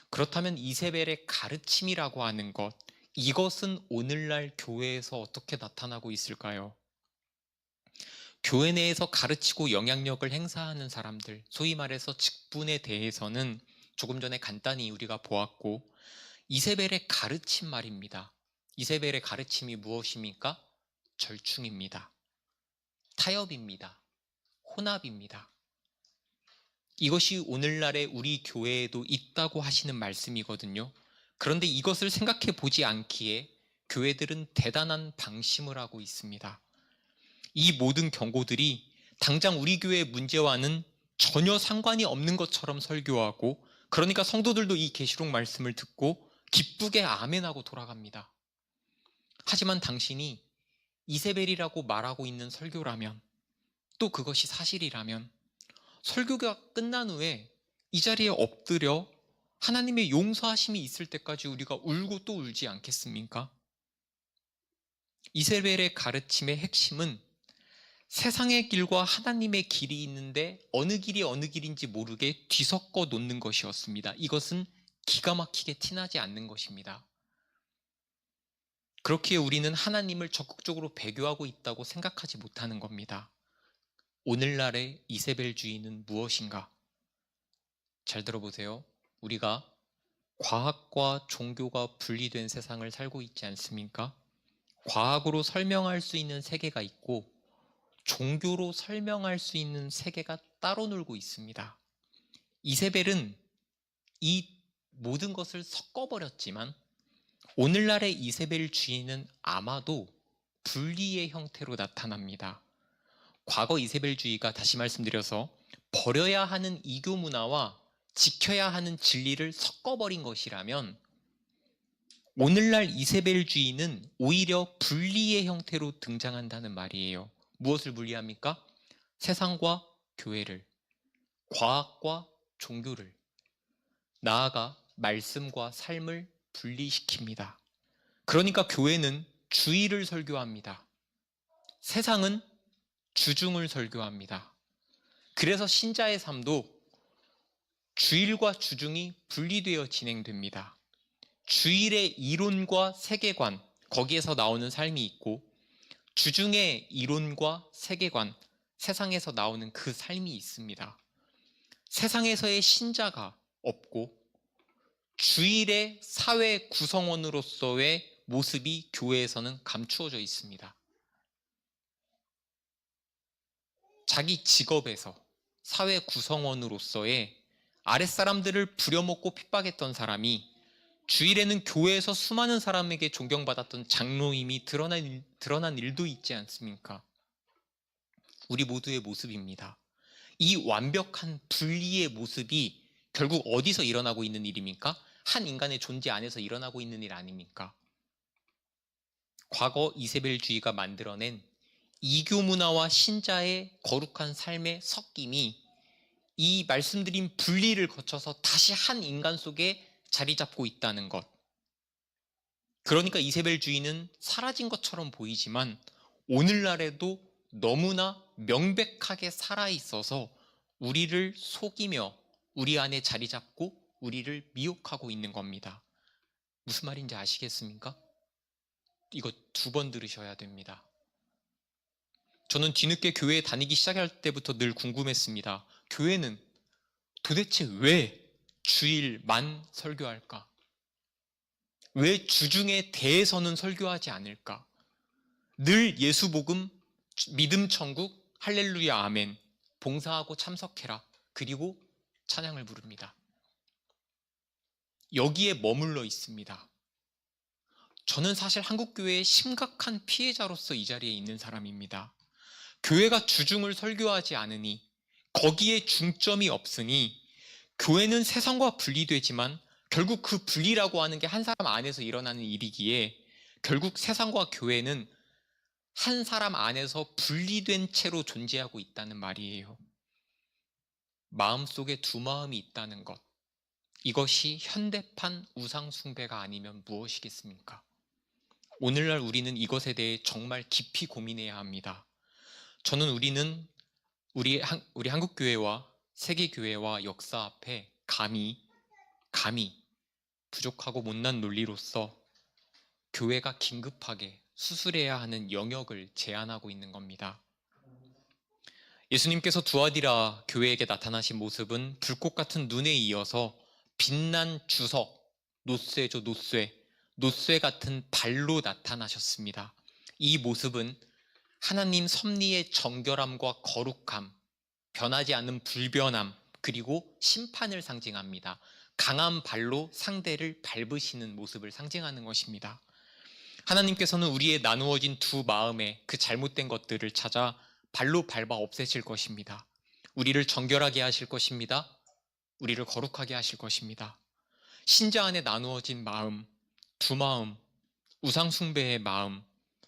A: 그렇다면 이세벨의 가르침이라고 하는 것, 이것은 오늘날 교회에서 어떻게 나타나고 있을까요? 교회 내에서 가르치고 영향력을 행사하는 사람들, 소위 말해서 직분에 대해서는 조금 전에 간단히 우리가 보았고, 이세벨의 가르침 말입니다. 이세벨의 가르침이 무엇입니까? 절충입니다. 타협입니다. 혼합입니다. 이것이 오늘날의 우리 교회에도 있다고 하시는 말씀이거든요. 그런데 이것을 생각해 보지 않기에 교회들은 대단한 방심을 하고 있습니다. 이 모든 경고들이 당장 우리 교회의 문제와는 전혀 상관이 없는 것처럼 설교하고, 그러니까 성도들도 이 계시록 말씀을 듣고 기쁘게 아멘하고 돌아갑니다. 하지만 당신이 이세벨이라고 말하고 있는 설교라면, 또 그것이 사실이라면 설교가 끝난 후에 이 자리에 엎드려 하나님의 용서하심이 있을 때까지 우리가 울고 또 울지 않겠습니까? 이세벨의 가르침의 핵심은 세상의 길과 하나님의 길이 있는데 어느 길이 어느 길인지 모르게 뒤섞어 놓는 것이었습니다. 이것은 기가 막히게 티나지 않는 것입니다. 그렇기에 우리는 하나님을 적극적으로 배교하고 있다고 생각하지 못하는 겁니다. 오늘날의 이세벨주의는 무엇인가? 잘 들어보세요. 우리가 과학과 종교가 분리된 세상을 살고 있지 않습니까? 과학으로 설명할 수 있는 세계가 있고 종교로 설명할 수 있는 세계가 따로 놀고 있습니다. 이세벨은 이 모든 것을 섞어버렸지만 오늘날의 이세벨주의는 아마도 분리의 형태로 나타납니다. 과거 이세벨주의가, 다시 말씀드려서, 버려야 하는 이교 문화와 지켜야 하는 진리를 섞어버린 것이라면 오늘날 이세벨주의는 오히려 분리의 형태로 등장한다는 말이에요. 무엇을 분리합니까? 세상과 교회를, 과학과 종교를, 나아가 말씀과 삶을 분리시킵니다. 그러니까 교회는 주의를 설교합니다. 세상은 주중을 설교합니다. 그래서 신자의 삶도 주일과 주중이 분리되어 진행됩니다. 주일의 이론과 세계관, 거기에서 나오는 삶이 있고 주중의 이론과 세계관, 세상에서 나오는 그 삶이 있습니다. 세상에서의 신자가 없고 주일의 사회 구성원으로서의 모습이 교회에서는 감추어져 있습니다. 자기 직업에서 사회 구성원으로서의 아랫사람들을 부려먹고 핍박했던 사람이 주일에는 교회에서 수많은 사람에게 존경받았던 장로임이 드러난 일도 있지 않습니까? 우리 모두의 모습입니다. 이 완벽한 분리의 모습이 결국 어디서 일어나고 있는 일입니까? 한 인간의 존재 안에서 일어나고 있는 일 아닙니까? 과거 이세벨주의가 만들어낸 이교 문화와 신자의 거룩한 삶의 섞임이 이 말씀드린 분리를 거쳐서 다시 한 인간 속에 자리 잡고 있다는 것. 그러니까 이세벨주의는 사라진 것처럼 보이지만 오늘날에도 너무나 명백하게 살아있어서 우리를 속이며 우리 안에 자리 잡고 우리를 미혹하고 있는 겁니다. 무슨 말인지 아시겠습니까? 이거 2번 들으셔야 됩니다. 저는 뒤늦게 교회에 다니기 시작할 때부터 늘 궁금했습니다. 교회는 도대체 왜 주일만 설교할까? 왜 주중에 대해서는 설교하지 않을까? 늘 예수복음, 믿음 천국, 할렐루야 아멘, 봉사하고 참석해라, 그리고 찬양을 부릅니다. 여기에 머물러 있습니다. 저는 사실 한국교회의 심각한 피해자로서 이 자리에 있는 사람입니다. 교회가 주중을 설교하지 않으니, 거기에 중점이 없으니 교회는 세상과 분리되지만 결국 그 분리라고 하는 게 한 사람 안에서 일어나는 일이기에 결국 세상과 교회는 한 사람 안에서 분리된 채로 존재하고 있다는 말이에요. 마음속에 두 마음이 있다는 것, 이것이 현대판 우상숭배가 아니면 무엇이겠습니까? 오늘날 우리는 이것에 대해 정말 깊이 고민해야 합니다. 저는 우리 한국교회와 세계교회와 역사 앞에 감히 부족하고 못난 논리로서 교회가 긴급하게 수술해야 하는 영역을 제안하고 있는 겁니다. 예수님께서 두아디라 교회에게 나타나신 모습은 불꽃 같은 눈에 이어서 빛난 주석, 노쇠 같은 발로 나타나셨습니다. 이 모습은 하나님 섭리의 정결함과 거룩함, 변하지 않는 불변함, 그리고 심판을 상징합니다. 강한 발로 상대를 밟으시는 모습을 상징하는 것입니다. 하나님께서는 우리의 나누어진 두 마음의 그 잘못된 것들을 찾아 발로 밟아 없애실 것입니다. 우리를 정결하게 하실 것입니다. 우리를 거룩하게 하실 것입니다. 신자 안에 나누어진 마음, 두 마음, 우상숭배의 마음,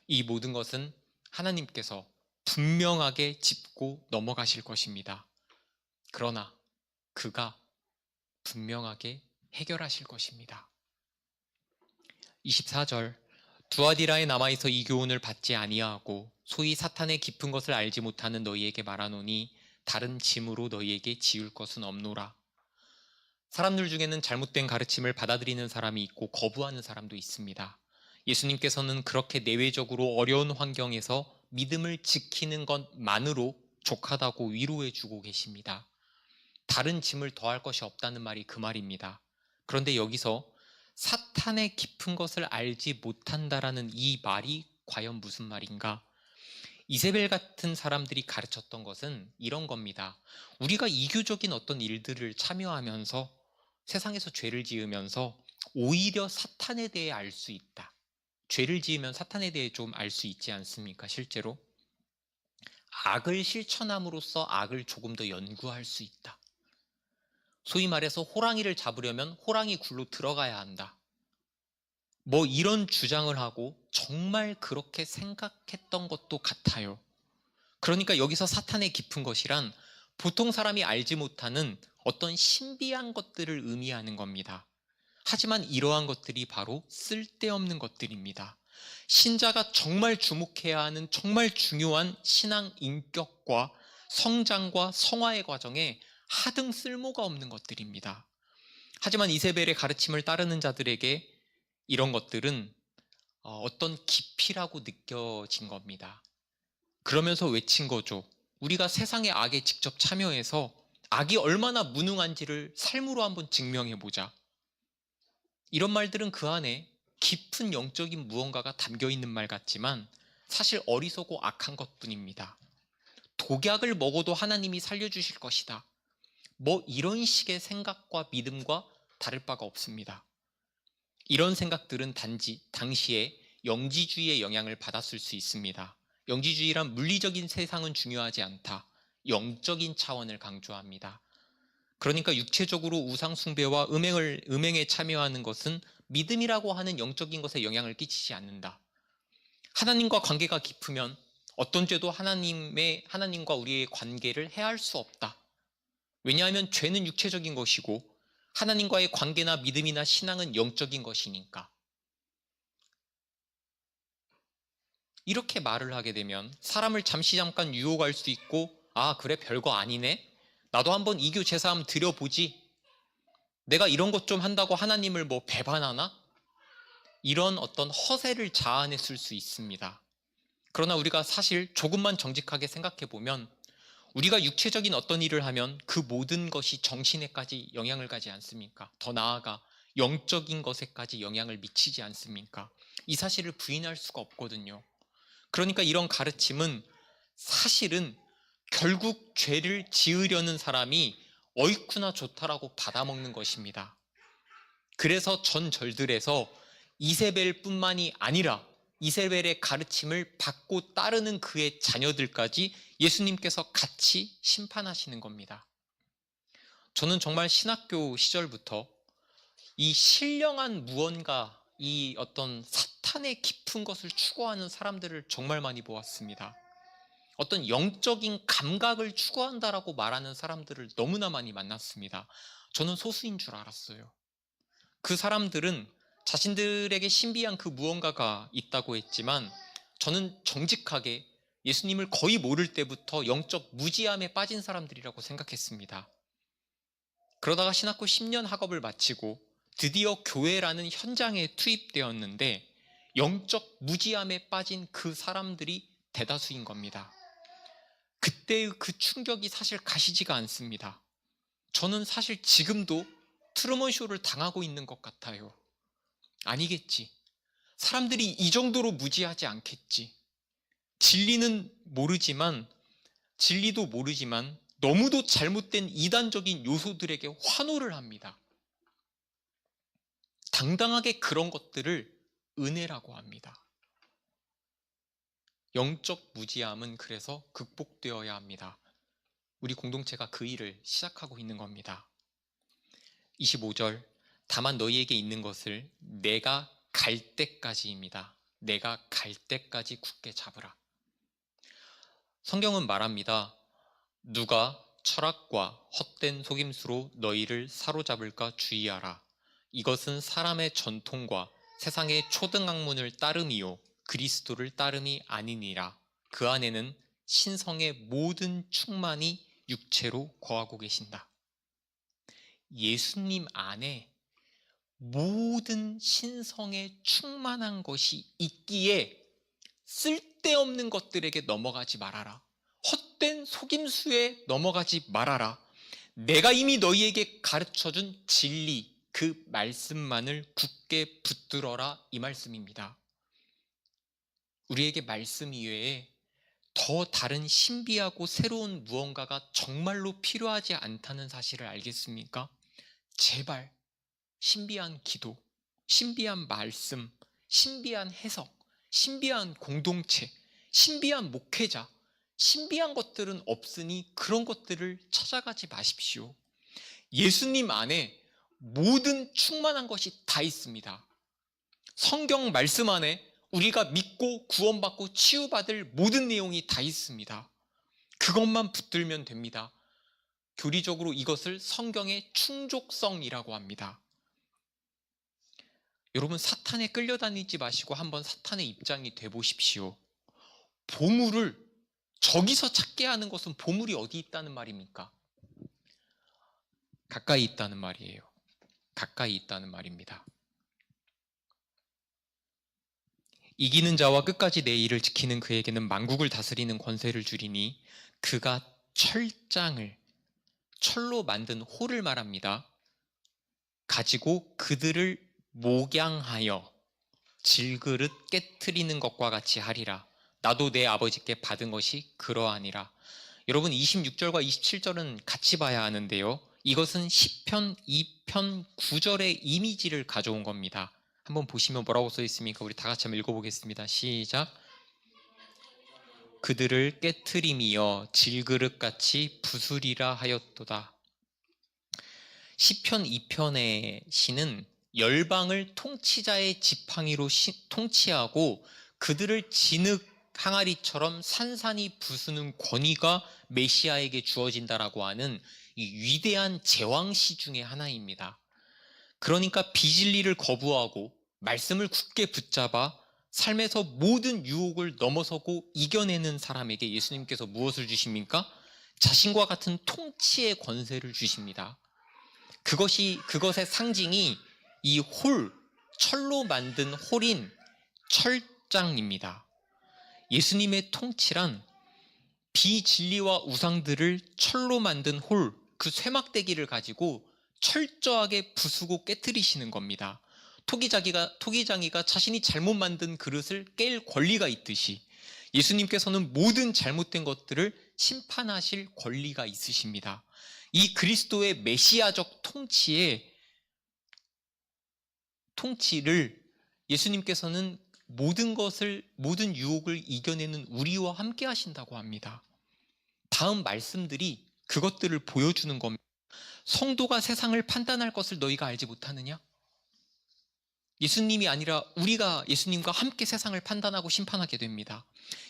A: 이 모든 것은 하나님께서 분명하게 짚고 넘어가실 것입니다. 그러나 그가 분명하게 해결하실 것입니다. 24절, 두아디라에 남아있어 이 교훈을 받지 아니하고 소위 사탄의 깊은 것을 알지 못하는 너희에게 말하노니 다른 짐으로 너희에게 지울 것은 없노라. 사람들 중에는 잘못된 가르침을 받아들이는 사람이 있고 거부하는 사람도 있습니다. 예수님께서는 그렇게 내외적으로 어려운 환경에서 믿음을 지키는 것만으로 족하다고 위로해 주고 계십니다. 다른 짐을 더할 것이 없다는 말이 그 말입니다. 그런데 여기서 사탄의 깊은 것을 알지 못한다라는 이 말이 과연 무슨 말인가? 이세벨 같은 사람들이 가르쳤던 것은 이런 겁니다. 우리가 이교적인 어떤 일들을 참여하면서 세상에서 죄를 지으면서 오히려 사탄에 대해 알 수 있다. 죄를 지으면 사탄에 대해 좀 알 수 있지 않습니까? 실제로 악을 실천함으로써 악을 조금 더 연구할 수 있다. 소위 말해서 호랑이를 잡으려면 호랑이 굴로 들어가야 한다. 뭐 이런 주장을 하고 정말 그렇게 생각했던 것도 같아요. 그러니까 여기서 사탄의 깊은 것이란 보통 사람이 알지 못하는 어떤 신비한 것들을 의미하는 겁니다. 하지만 이러한 것들이 바로 쓸데없는 것들입니다. 신자가 정말 주목해야 하는 정말 중요한 신앙 인격과 성장과 성화의 과정에 하등 쓸모가 없는 것들입니다. 하지만 이세벨의 가르침을 따르는 자들에게 이런 것들은 어떤 깊이라고 느껴진 겁니다. 그러면서 외친 거죠. 우리가 세상의 악에 직접 참여해서 악이 얼마나 무능한지를 삶으로 한번 증명해보자. 이런 말들은 그 안에 깊은 영적인 무언가가 담겨 있는 말 같지만 사실 어리석고 악한 것뿐입니다. 독약을 먹어도 하나님이 살려주실 것이다. 뭐 이런 식의 생각과 믿음과 다를 바가 없습니다. 이런 생각들은 단지 당시에 영지주의의 영향을 받았을 수 있습니다. 영지주의란 물리적인 세상은 중요하지 않다. 영적인 차원을 강조합니다. 그러니까 육체적으로 우상숭배와 음행에 참여하는 것은 믿음이라고 하는 영적인 것에 영향을 끼치지 않는다. 하나님과 관계가 깊으면 어떤 죄도 하나님과 우리의 관계를 해할 수 없다. 왜냐하면 죄는 육체적인 것이고 하나님과의 관계나 믿음이나 신앙은 영적인 것이니까. 이렇게 말을 하게 되면 사람을 잠깐 유혹할 수 있고, 아, 그래, 별거 아니네. 나도 한번 이교 제사함 드려보지. 내가 이런 것 좀 한다고 하나님을 뭐 배반하나? 이런 어떤 허세를 자아냈을 수 있습니다. 그러나 우리가 사실 조금만 정직하게 생각해 보면 우리가 육체적인 어떤 일을 하면 그 모든 것이 정신에까지 영향을 가지 않습니까? 더 나아가 영적인 것에까지 영향을 미치지 않습니까? 이 사실을 부인할 수가 없거든요. 그러니까 이런 가르침은 사실은 결국 죄를 지으려는 사람이 어이쿠나 좋다라고 받아먹는 것입니다. 그래서 전 절들에서 이세벨뿐만이 아니라 이세벨의 가르침을 받고 따르는 그의 자녀들까지 예수님께서 같이 심판하시는 겁니다. 저는 정말 신학교 시절부터 이 신령한 무언가, 이 어떤 사탄의 깊은 것을 추구하는 사람들을 정말 많이 보았습니다. 어떤 영적인 감각을 추구한다라고 말하는 사람들을 너무나 많이 만났습니다. 저는 소수인 줄 알았어요. 그 사람들은 자신들에게 신비한 그 무언가가 있다고 했지만 저는 정직하게 예수님을 거의 모를 때부터 영적 무지함에 빠진 사람들이라고 생각했습니다. 그러다가 신학교 10년 학업을 마치고 드디어 교회라는 현장에 투입되었는데 영적 무지함에 빠진 그 사람들이 대다수인 겁니다. 그때의 그 충격이 사실 가시지가 않습니다. 저는 사실 지금도 트루먼 쇼를 당하고 있는 것 같아요. 아니겠지. 사람들이 이 정도로 무지하지 않겠지. 진리도 모르지만 너무도 잘못된 이단적인 요소들에게 환호를 합니다. 당당하게 그런 것들을 은혜라고 합니다. 영적 무지함은 그래서 극복되어야 합니다. 우리 공동체가 그 일을 시작하고 있는 겁니다. 25절, 다만 너희에게 있는 것을 내가 갈 때까지입니다. 내가 갈 때까지 굳게 잡으라. 성경은 말합니다. 누가 철학과 헛된 속임수로 너희를 사로잡을까 주의하라. 이것은 사람의 전통과 세상의 초등학문을 따름이요 그리스도를 따름이 아니니라. 그 안에는 신성의 모든 충만이 육체로 거하고 계신다. 예수님 안에 모든 신성의 충만한 것이 있기에 쓸데없는 것들에게 넘어가지 말아라. 헛된 속임수에 넘어가지 말아라. 내가 이미 너희에게 가르쳐준 진리, 그 말씀만을 굳게 붙들어라, 이 말씀입니다. 우리에게 말씀 이외에 더 다른 신비하고 새로운 무언가가 정말로 필요하지 않다는 사실을 알겠습니까? 제발 신비한 기도, 신비한 말씀, 신비한 해석, 신비한 공동체, 신비한 목회자, 신비한 것들은 없으니 그런 것들을 찾아가지 마십시오. 예수님 안에 모든 충만한 것이 다 있습니다. 성경 말씀 안에 우리가 믿고 구원받고 치유받을 모든 내용이 다 있습니다. 그것만 붙들면 됩니다. 교리적으로 이것을 성경의 충족성이라고 합니다. 여러분, 사탄에 끌려다니지 마시고 한번 사탄의 입장이 돼 보십시오. 보물을 저기서 찾게 하는 것은 보물이 어디 있다는 말입니까? 가까이 있다는 말이에요. 가까이 있다는 말입니다. 이기는 자와 끝까지 내 일을 지키는 그에게는 만국을 다스리는 권세를 주리니 그가 철로 만든 홀을 말합니다. 가지고 그들을 목양하여 질그릇 깨트리는 것과 같이 하리라. 나도 내 아버지께 받은 것이 그러하니라. 여러분 26절과 27절은 같이 봐야 하는데요. 이것은 시편 2편 9절의 이미지를 가져온 겁니다. 한번 보시면 뭐라고 써 있습니까? 우리 다 같이 한번 읽어보겠습니다. 시작. 그들을 깨트리며 질그릇같이 부수리라 하였도다. 시편 2편의 시는 열방을 통치자의 지팡이로 통치하고 그들을 진흙 항아리처럼 산산이 부수는 권위가 메시아에게 주어진다라고 하는 이 위대한 제왕시 중의 하나입니다. 그러니까 비진리를 거부하고 말씀을 굳게 붙잡아 삶에서 모든 유혹을 넘어서고 이겨내는 사람에게 예수님께서 무엇을 주십니까? 자신과 같은 통치의 권세를 주십니다. 그것의 상징이 이 철로 만든 홀인 철장입니다. 예수님의 통치란 비진리와 우상들을 철로 만든 그 쇠막대기를 가지고 철저하게 부수고 깨트리시는 겁니다. 토기장이가 자신이 잘못 만든 그릇을 깰 권리가 있듯이 예수님께서는 모든 잘못된 것들을 심판하실 권리가 있으십니다. 이 그리스도의 메시아적 통치를 예수님께서는 모든 유혹을 이겨내는 우리와 함께 하신다고 합니다. 다음 말씀들이 그것들을 보여주는 겁니다. 성도가 세상을 판단할 것을 너희가 알지 못하느냐? 예수님이 아니라 우리가 예수님과 함께 세상을 판단하고 심판하게 됩니다.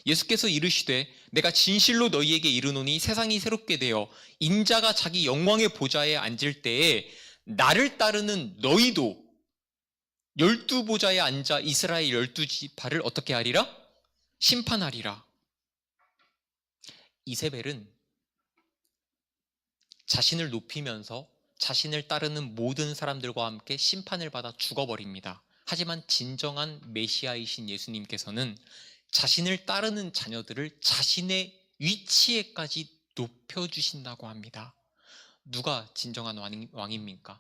A: 예수께서 이르시되 내가 진실로 너희에게 이르노니 세상이 새롭게 되어 인자가 자기 영광의 보좌에 앉을 때에 나를 따르는 너희도 12보좌에 앉아 이스라엘 12지파를 어떻게 하리라? 심판하리라. 이세벨은 자신을 높이면서 자신을 따르는 모든 사람들과 함께 심판을 받아 죽어버립니다. 하지만 진정한 메시아이신 예수님께서는 자신을 따르는 자녀들을 자신의 위치에까지 높여주신다고 합니다. 누가 진정한 왕입니까?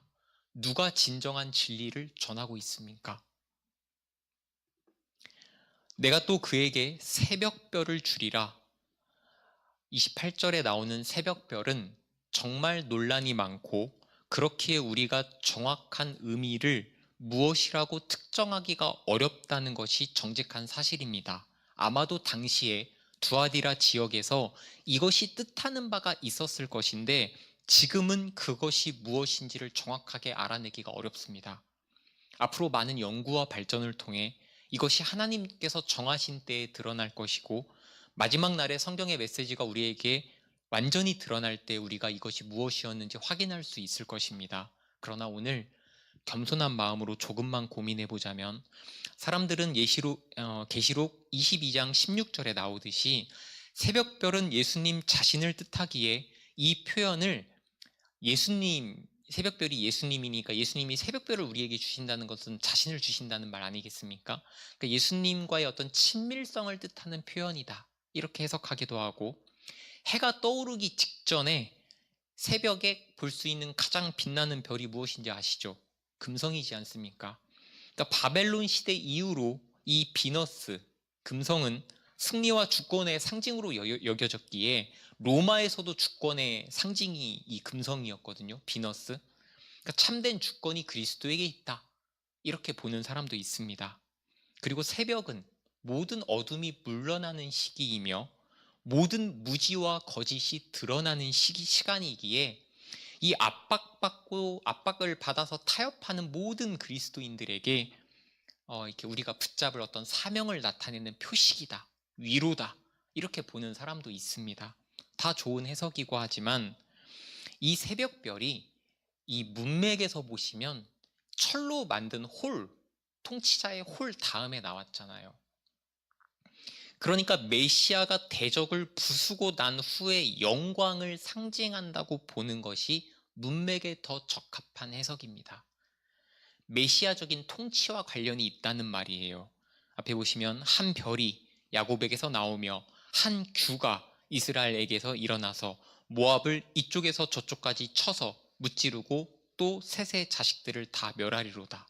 A: 누가 진정한 진리를 전하고 있습니까? 내가 또 그에게 새벽별을 주리라. 28절에 나오는 새벽별은 정말 논란이 많고 그렇기에 우리가 정확한 의미를 무엇이라고 특정하기가 어렵다는 것이 정직한 사실입니다. 아마도 당시에 두아디라 지역에서 이것이 뜻하는 바가 있었을 것인데 지금은 그것이 무엇인지를 정확하게 알아내기가 어렵습니다. 앞으로 많은 연구와 발전을 통해 이것이 하나님께서 정하신 때에 드러날 것이고 마지막 날에 성경의 메시지가 우리에게 완전히 드러날 때 우리가 이것이 무엇이었는지 확인할 수 있을 것입니다. 그러나 오늘 겸손한 마음으로 조금만 고민해 보자면 사람들은 계시록 22장 16절에 나오듯이 새벽별은 예수님 자신을 뜻하기에 이 표현을 새벽별이 예수님이니까 예수님이 새벽별을 우리에게 주신다는 것은 자신을 주신다는 말 아니겠습니까? 그러니까 예수님과의 어떤 친밀성을 뜻하는 표현이다. 이렇게 해석하기도 하고 해가 떠오르기 직전에 새벽에 볼 수 있는 가장 빛나는 별이 무엇인지 아시죠? 금성이지 않습니까? 그러니까 바벨론 시대 이후로 이 비너스, 금성은 승리와 주권의 상징으로 여겨졌기에 로마에서도 주권의 상징이 이 금성이었거든요. 비너스. 그러니까 참된 주권이 그리스도에게 있다. 이렇게 보는 사람도 있습니다. 그리고 새벽은 모든 어둠이 물러나는 시기이며 모든 무지와 거짓이 드러나는 시간이기에 이 압박을 받아서 타협하는 모든 그리스도인들에게 이렇게 우리가 붙잡을 어떤 사명을 나타내는 표식이다, 위로다 이렇게 보는 사람도 있습니다. 다 좋은 해석이고 하지만 이 새벽별이 이 문맥에서 보시면 철로 만든 통치자의 홀 다음에 나왔잖아요. 그러니까 메시아가 대적을 부수고 난 후에 영광을 상징한다고 보는 것이 문맥에 더 적합한 해석입니다. 메시아적인 통치와 관련이 있다는 말이에요. 앞에 보시면 한 별이 야곱에게서 나오며 한 규가 이스라엘에게서 일어나서 모압을 이쪽에서 저쪽까지 쳐서 무찌르고 또 셋의 자식들을 다 멸하리로다.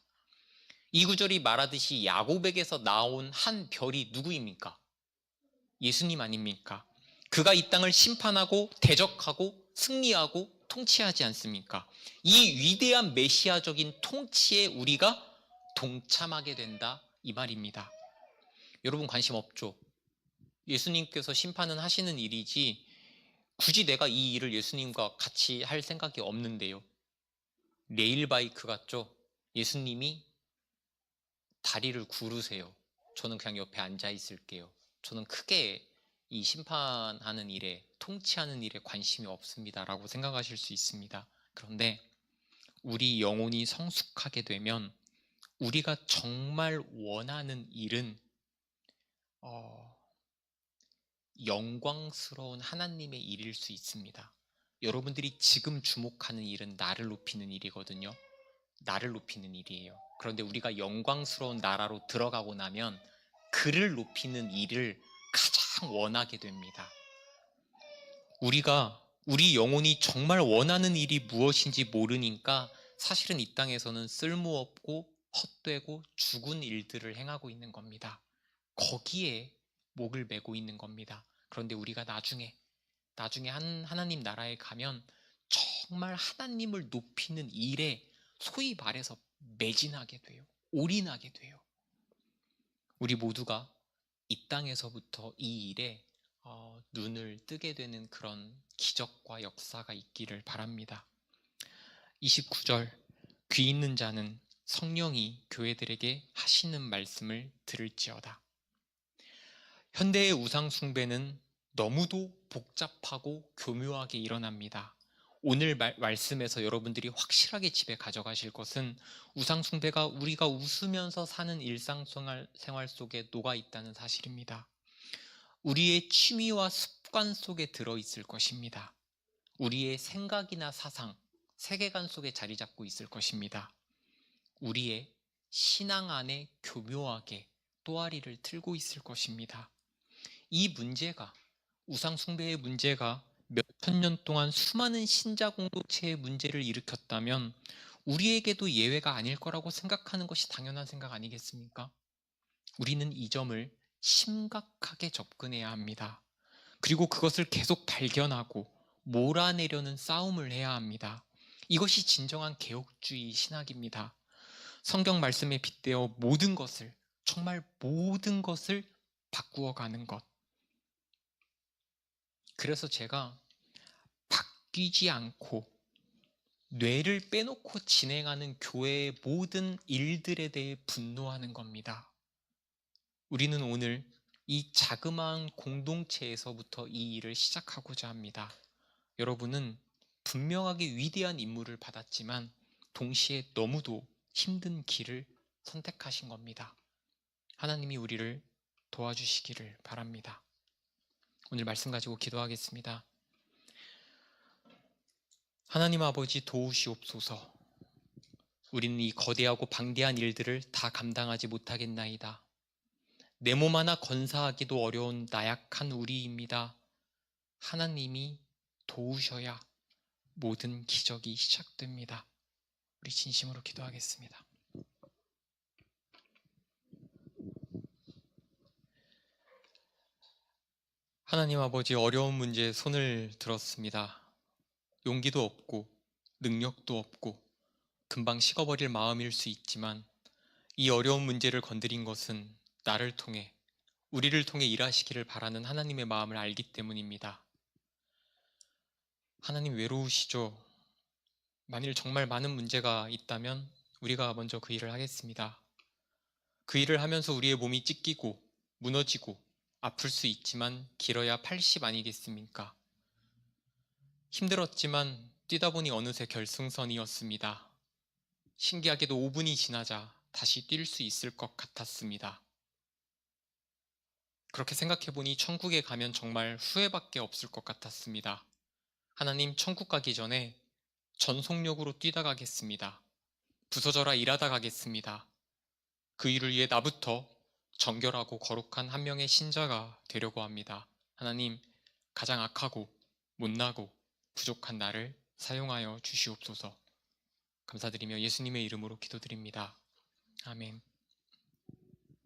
A: 이 구절이 말하듯이 야곱에게서 나온 한 별이 누구입니까? 예수님 아닙니까? 그가 이 땅을 심판하고 대적하고 승리하고 통치하지 않습니까? 이 위대한 메시아적인 통치에 우리가 동참하게 된다, 이 말입니다. 여러분 관심 없죠? 예수님께서 심판은 하시는 일이지 굳이 내가 이 일을 예수님과 같이 할 생각이 없는데요. 레일바이크 같죠? 예수님이 다리를 구르세요. 저는 그냥 옆에 앉아 있을게요. 저는 크게 이 심판하는 일에, 통치하는 일에 관심이 없습니다 라고 생각하실 수 있습니다. 그런데 우리 영혼이 성숙하게 되면 우리가 정말 원하는 일은 영광스러운 하나님의 일일 수 있습니다. 여러분들이 지금 주목하는 일은 나를 높이는 일이거든요. 나를 높이는 일이에요. 그런데 우리가 영광스러운 나라로 들어가고 나면 그를 높이는 일을 가장 원하게 됩니다. 우리 영혼이 정말 원하는 일이 무엇인지 모르니까 사실은 이 땅에서는 쓸모없고 헛되고 죽은 일들을 행하고 있는 겁니다. 거기에 목을 메고 있는 겁니다. 그런데 우리가 나중에 하나님 나라에 가면 정말 하나님을 높이는 일에 소위 말해서 매진하게 돼요. 올인하게 돼요. 우리 모두가 이 땅에서부터 이 일에 눈을 뜨게 되는 그런 기적과 역사가 있기를 바랍니다. 29절, 귀 있는 자는 성령이 교회들에게 하시는 말씀을 들을지어다. 현대의 우상 숭배는 너무도 복잡하고 교묘하게 일어납니다. 오늘 말씀에서 여러분들이 확실하게 집에 가져가실 것은 우상 숭배가 우리가 웃으면서 사는 일상생활 속에 녹아 있다는 사실입니다. 우리의 취미와 습관 속에 들어있을 것입니다. 우리의 생각이나 사상, 세계관 속에 자리 잡고 있을 것입니다. 우리의 신앙 안에 교묘하게 또아리를 틀고 있을 것입니다. 이 문제가, 우상 숭배의 문제가 몇 천 년 동안 수많은 신자 공동체의 문제를 일으켰다면 우리에게도 예외가 아닐 거라고 생각하는 것이 당연한 생각 아니겠습니까? 우리는 이 점을 심각하게 접근해야 합니다. 그리고 그것을 계속 발견하고 몰아내려는 싸움을 해야 합니다. 이것이 진정한 개혁주의 신학입니다. 성경 말씀에 빗대어 모든 것을, 정말 모든 것을 바꾸어 가는 것. 그래서 제가 바뀌지 않고 뇌를 빼놓고 진행하는 교회의 모든 일들에 대해 분노하는 겁니다. 우리는 오늘 이 자그마한 공동체에서부터 이 일을 시작하고자 합니다. 여러분은 분명하게 위대한 임무를 받았지만 동시에 너무도 힘든 길을 선택하신 겁니다. 하나님이 우리를 도와주시기를 바랍니다. 오늘 말씀 가지고 기도하겠습니다. 하나님 아버지, 도우시옵소서. 우리는 이 거대하고 방대한 일들을 다 감당하지 못하겠나이다. 내 몸 하나 건사하기도 어려운 나약한 우리입니다. 하나님이 도우셔야 모든 기적이 시작됩니다. 우리 진심으로 기도하겠습니다. 하나님 아버지, 어려운 문제에 손을 들었습니다. 용기도 없고 능력도 없고 금방 식어버릴 마음일 수 있지만 이 어려운 문제를 건드린 것은 나를 통해, 우리를 통해 일하시기를 바라는 하나님의 마음을 알기 때문입니다. 하나님 외로우시죠? 만일 정말 많은 문제가 있다면 우리가 먼저 그 일을 하겠습니다. 그 일을 하면서 우리의 몸이 찢기고 무너지고 아플 수 있지만 길어야 80 아니겠습니까? 힘들었지만 뛰다 보니 어느새 결승선이었습니다. 신기하게도 5분이 지나자 다시 뛸 수 있을 것 같았습니다. 그렇게 생각해보니 천국에 가면 정말 후회밖에 없을 것 같았습니다. 하나님, 천국 가기 전에 전속력으로 뛰다 가겠습니다. 부서져라 일하다 가겠습니다. 그 일을 위해 나부터, 정결하고 거룩한 한 명의 신자가 되려고 합니다. 하나님, 가장 악하고 못나고 부족한 나를 사용하여 주시옵소서. 감사드리며 예수님의 이름으로 기도드립니다. 아멘.